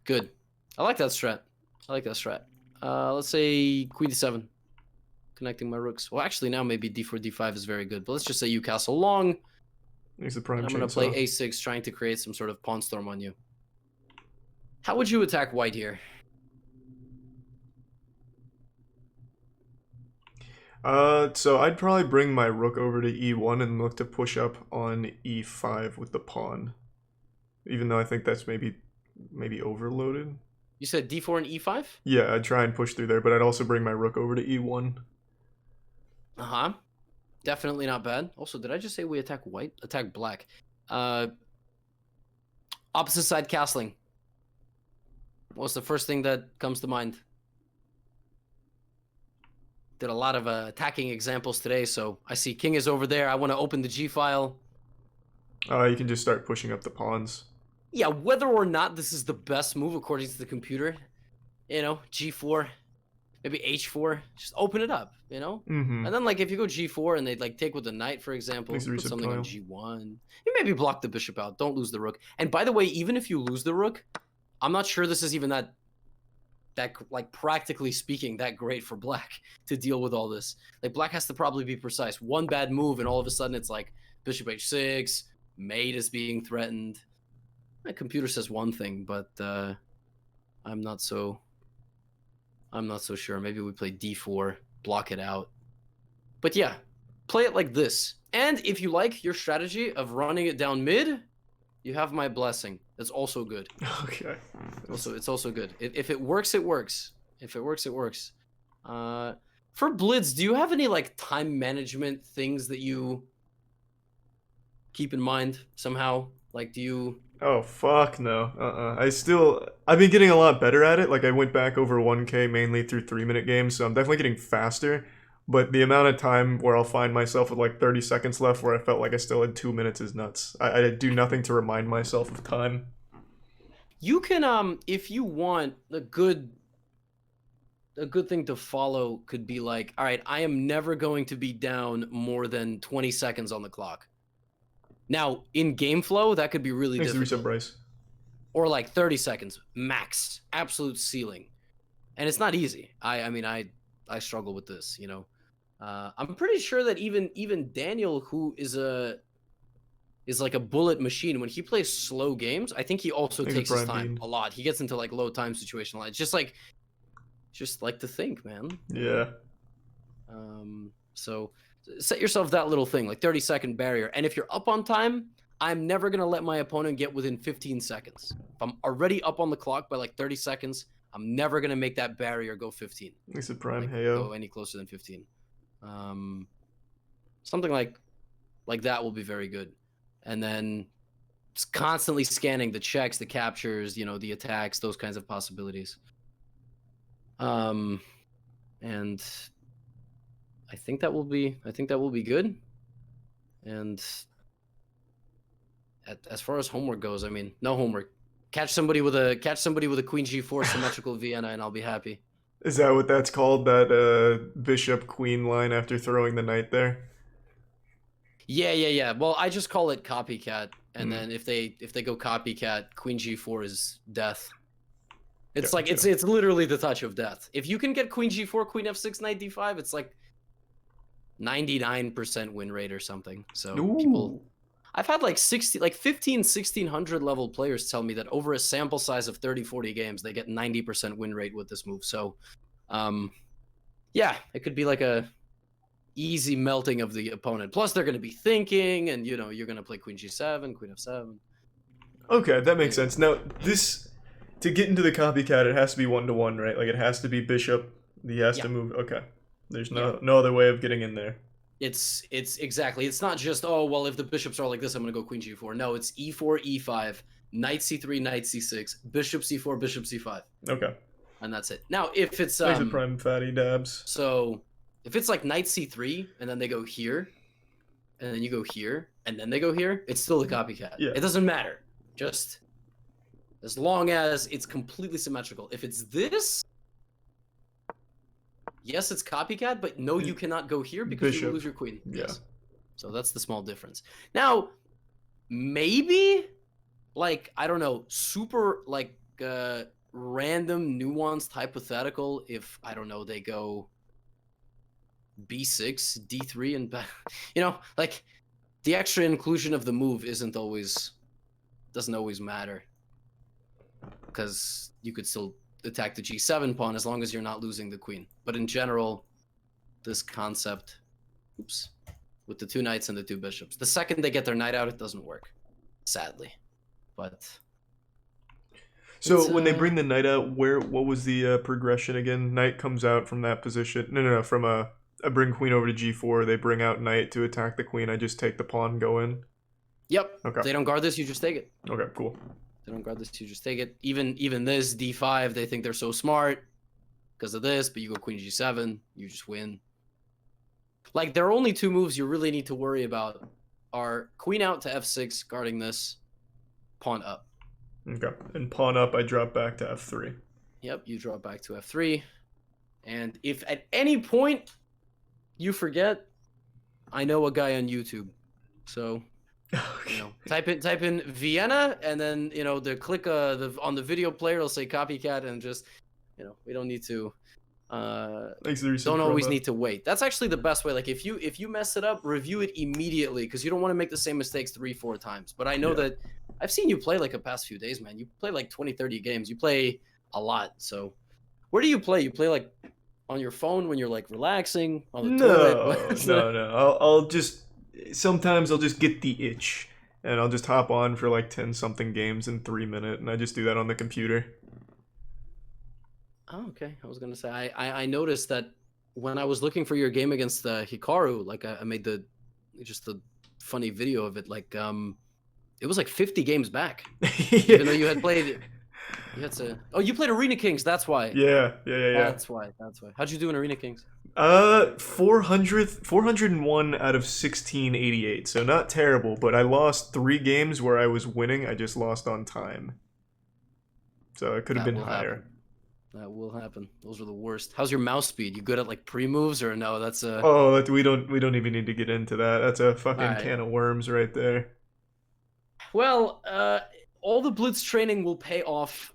Good. I like that strat. Let's say queen d7. Connecting my rooks. Well, actually, now maybe d4, d5 is very good. But let's just say you castle long. There's the prime And I'm going to play a6, trying to create some sort of pawn storm on you. How would you attack white here? So I'd probably bring my rook over to e1 and look to push up on e5 with the pawn. Even though I think that's maybe overloaded. You said d4 and e5? Yeah, I'd try and push through there, but I'd also bring my rook over to e1. Uh-huh. Definitely not bad. Also, did I just say we attack white? Attack black. Opposite side castling. What's the first thing that comes to mind? Did a lot of attacking examples today, so I see king is over there. I want to open the G file. You can just start pushing up the pawns. Yeah, whether or not this is the best move according to the computer, you know, G4, maybe H4, just open it up, you know? Mm-hmm. And then, like, if you go G4 and they, like, take with the knight, for example, Thanks, put reset something on tile. G1. You maybe block the bishop out. Don't lose the rook. And by the way, even if you lose the rook, I'm not sure this is even that like, practically speaking, that great for black to deal with all this. Like, black has to probably be precise. One bad move, and all of a sudden it's like bishop H6, mate is being threatened. My computer says one thing, but I'm not so sure. Maybe we play D4, block it out. But yeah, play it like this. And if you like your strategy of running it down mid, you have my blessing. That's also good. Okay. It's also good. If it works, it works. If it works, it works. For Blitz, do you have any like time management things that you keep in mind somehow? Like, do you? Oh, fuck no. I've been getting a lot better at it. Like, I went back over 1K mainly through 3-minute games, so I'm definitely getting faster. But the amount of time where I'll find myself with like 30 seconds left where I felt like I still had 2 minutes is nuts. I do nothing to remind myself of time. You can, if you want, a good thing to follow could be like, all right, I am never going to be down more than 20 seconds on the clock. Now, in game flow, that could be really Thanks to difficult. reset Bryce. Or like 30 seconds, max, absolute ceiling. And it's not easy. I mean, I struggle with this, you know. I'm pretty sure that even Daniel, who is like a bullet machine, when he plays slow games, I think he also takes his time a lot. He gets into like low time situation a lot. It's just like to think, man. Yeah. So set yourself that little thing, like 30-second barrier. And if you're up on time, I'm never going to let my opponent get within 15 seconds. If I'm already up on the clock by like 30 seconds, I'm never going to make that barrier go 15. Thanks to Prime Like, Heyo. go any closer than 15. Something like that will be very good. And then just constantly scanning the checks, the captures, you know, the attacks, those kinds of possibilities. And I think that will be good. And as far as homework goes, I mean, no homework. Catch somebody with a queen g4 symmetrical Vienna, and I'll be happy. Is that what that's called? That bishop queen line after throwing the knight there? Yeah. Well, I just call it copycat, and then if they go copycat, queen g4 is death. It's like it's literally the touch of death. If you can get queen g4, queen f6, knight d5, it's like 99% win rate or something. So people, I've had like 1600 level players tell me that over a sample size of 30-40 games, they get 90% win rate with this move. So, yeah, it could be like a easy melting of the opponent. Plus, they're going to be thinking, and you know, you're going to play queen g7, queen f7. Okay, that makes sense. Now, to get into the copycat, it has to be 1-to-1, right? Like, it has to be bishop. He has to move. Okay. There's no other way of getting in there. It's exactly. It's not just, oh well, if the bishops are like this, I'm gonna go queen g4. No, it's e4, e5, knight c3, knight c6, bishop c4, bishop c5, Okay. and that's it. Now, if it's Thanks for prime fatty dabs. so if it's like knight c3 and then they go here, and then you go here, and then they go here, it's still a copycat. Yeah. It doesn't matter. Just as long as it's completely symmetrical. If it's this, yes, it's copycat, but no, you cannot go here because you Bishop. will lose your queen. Yeah. Yes. So that's the small difference. Now, maybe, like, I don't know, super, like, random, nuanced hypothetical if, I don't know, they go b6, d3, and, you know, like, the extra inclusion of the move doesn't always matter. Because you could still attack the g7 pawn as long as you're not losing the queen. But in general, this concept, with the two knights and the two bishops, the second they get their knight out, it doesn't work, sadly. But so when they bring the knight out, what was the progression again? Knight comes out from that position. No. From I bring queen over to g4. They bring out knight to attack the queen. I just take the pawn, go in. Yep. Okay. They don't guard this, you just take it. Okay, cool. They don't guard this, you just take it. Even this d5, they think they're so smart because of this, but you go queen g7, you just win. Like, there are only two moves you really need to worry about are queen out to f6, guarding this, pawn up. Okay, and pawn up, I drop back to f3. Yep, you drop back to f3. And if at any point you forget, I know a guy on YouTube. So, you know, type in Vienna, and then, you know, the click on the video player, it'll say copycat, and just, you know, we don't need to don't always need to wait. That's actually the best way. Like, if you mess it up, review it immediately, because you don't want to make the same mistakes 3-4 times. But I know that I've seen you play like the past few days, man. You play like 20-30 games. You play a lot. So where do you play? You play like on your phone when you're like relaxing on the toilet? No. I'll just sometimes I'll just get the itch and I'll just hop on for like 10 something games in 3 minutes, and I just do that on the computer. Oh, okay. I was gonna say I noticed that when I was looking for your game against Hikaru, like I made just the funny video of it. Like it was like 50 games back, even though you had played. You had to. Oh, you played Arena Kings. That's why. Yeah. That's why. How'd you do in Arena Kings? 401 out of 1688. So not terrible, but I lost 3 games where I was winning. I just lost on time. So it could have been higher. That will happen. Those are the worst. How's your mouse speed? You good at like pre-moves, or no? That's a. Oh, we don't even need to get into that. That's a fucking can of worms right there. Well, all the blitz training will pay off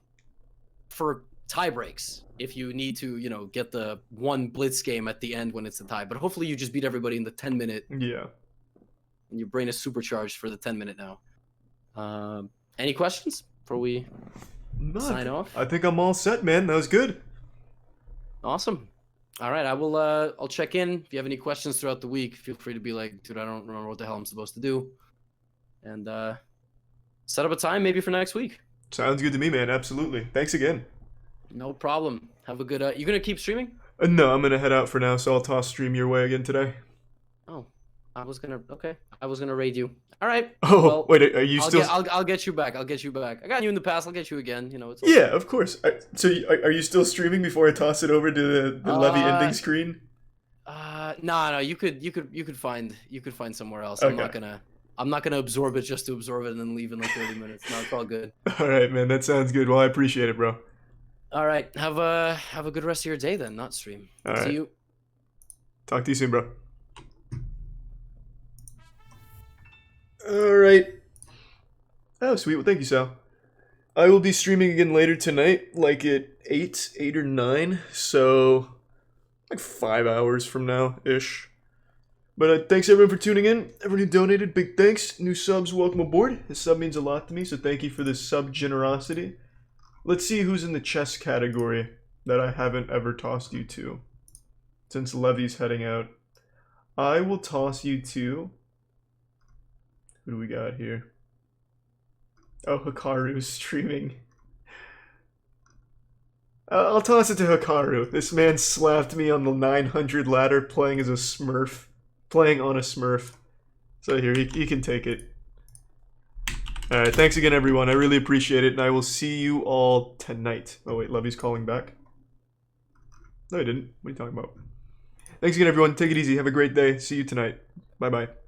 for tie breaks if you need to, you know, get the one blitz game at the end when it's a tie. But hopefully you just beat everybody in the 10-minute. Yeah. And your brain is supercharged for the 10-minute now. Any questions before we sign off? I think I'm all set, man. That was good. Awesome. All right, I'll check in. If you have any questions throughout the week, feel free to be like, dude, I don't remember what the hell I'm supposed to do. And set up a time maybe for next week. Sounds good to me, man. Absolutely. Thanks again. No problem. Have a good. You gonna keep streaming? No, I'm gonna head out for now, so I'll toss stream your way again today. Oh, I was gonna raid you. All right. Oh, well, wait, are you still? I'll get you back. I got you in the past. I'll get you again. You know. It's yeah, of course. So are you still streaming before I toss it over to the Levy ending screen? No. You could find somewhere else. Okay. I'm not gonna absorb it just to absorb it and then leave in like 30 minutes. No, it's all good. All right, man. That sounds good. Well, I appreciate it, bro. All right. Have a good rest of your day then. Not stream. All right. See you. Talk to you soon, bro. All right. Oh, sweet. Well, thank you, Sal. I will be streaming again later tonight, like at 8 or 9. So, like 5 hours from now-ish. But thanks everyone for tuning in. Everyone who donated, big thanks. New subs, welcome aboard. This sub means a lot to me, so thank you for this sub generosity. Let's see who's in the chess category that I haven't ever tossed you to. Since Levy's heading out, I will toss you to... Who do we got here? Oh, Hikaru's streaming. I'll toss it to Hikaru. This man slapped me on the 900 ladder playing as a smurf. playing on a Smurf. So here, he can take it. Alright, thanks again, everyone. I really appreciate it, and I will see you all tonight. Oh, wait, Levy's calling back. No, he didn't. What are you talking about? Thanks again, everyone. Take it easy. Have a great day. See you tonight. Bye-bye.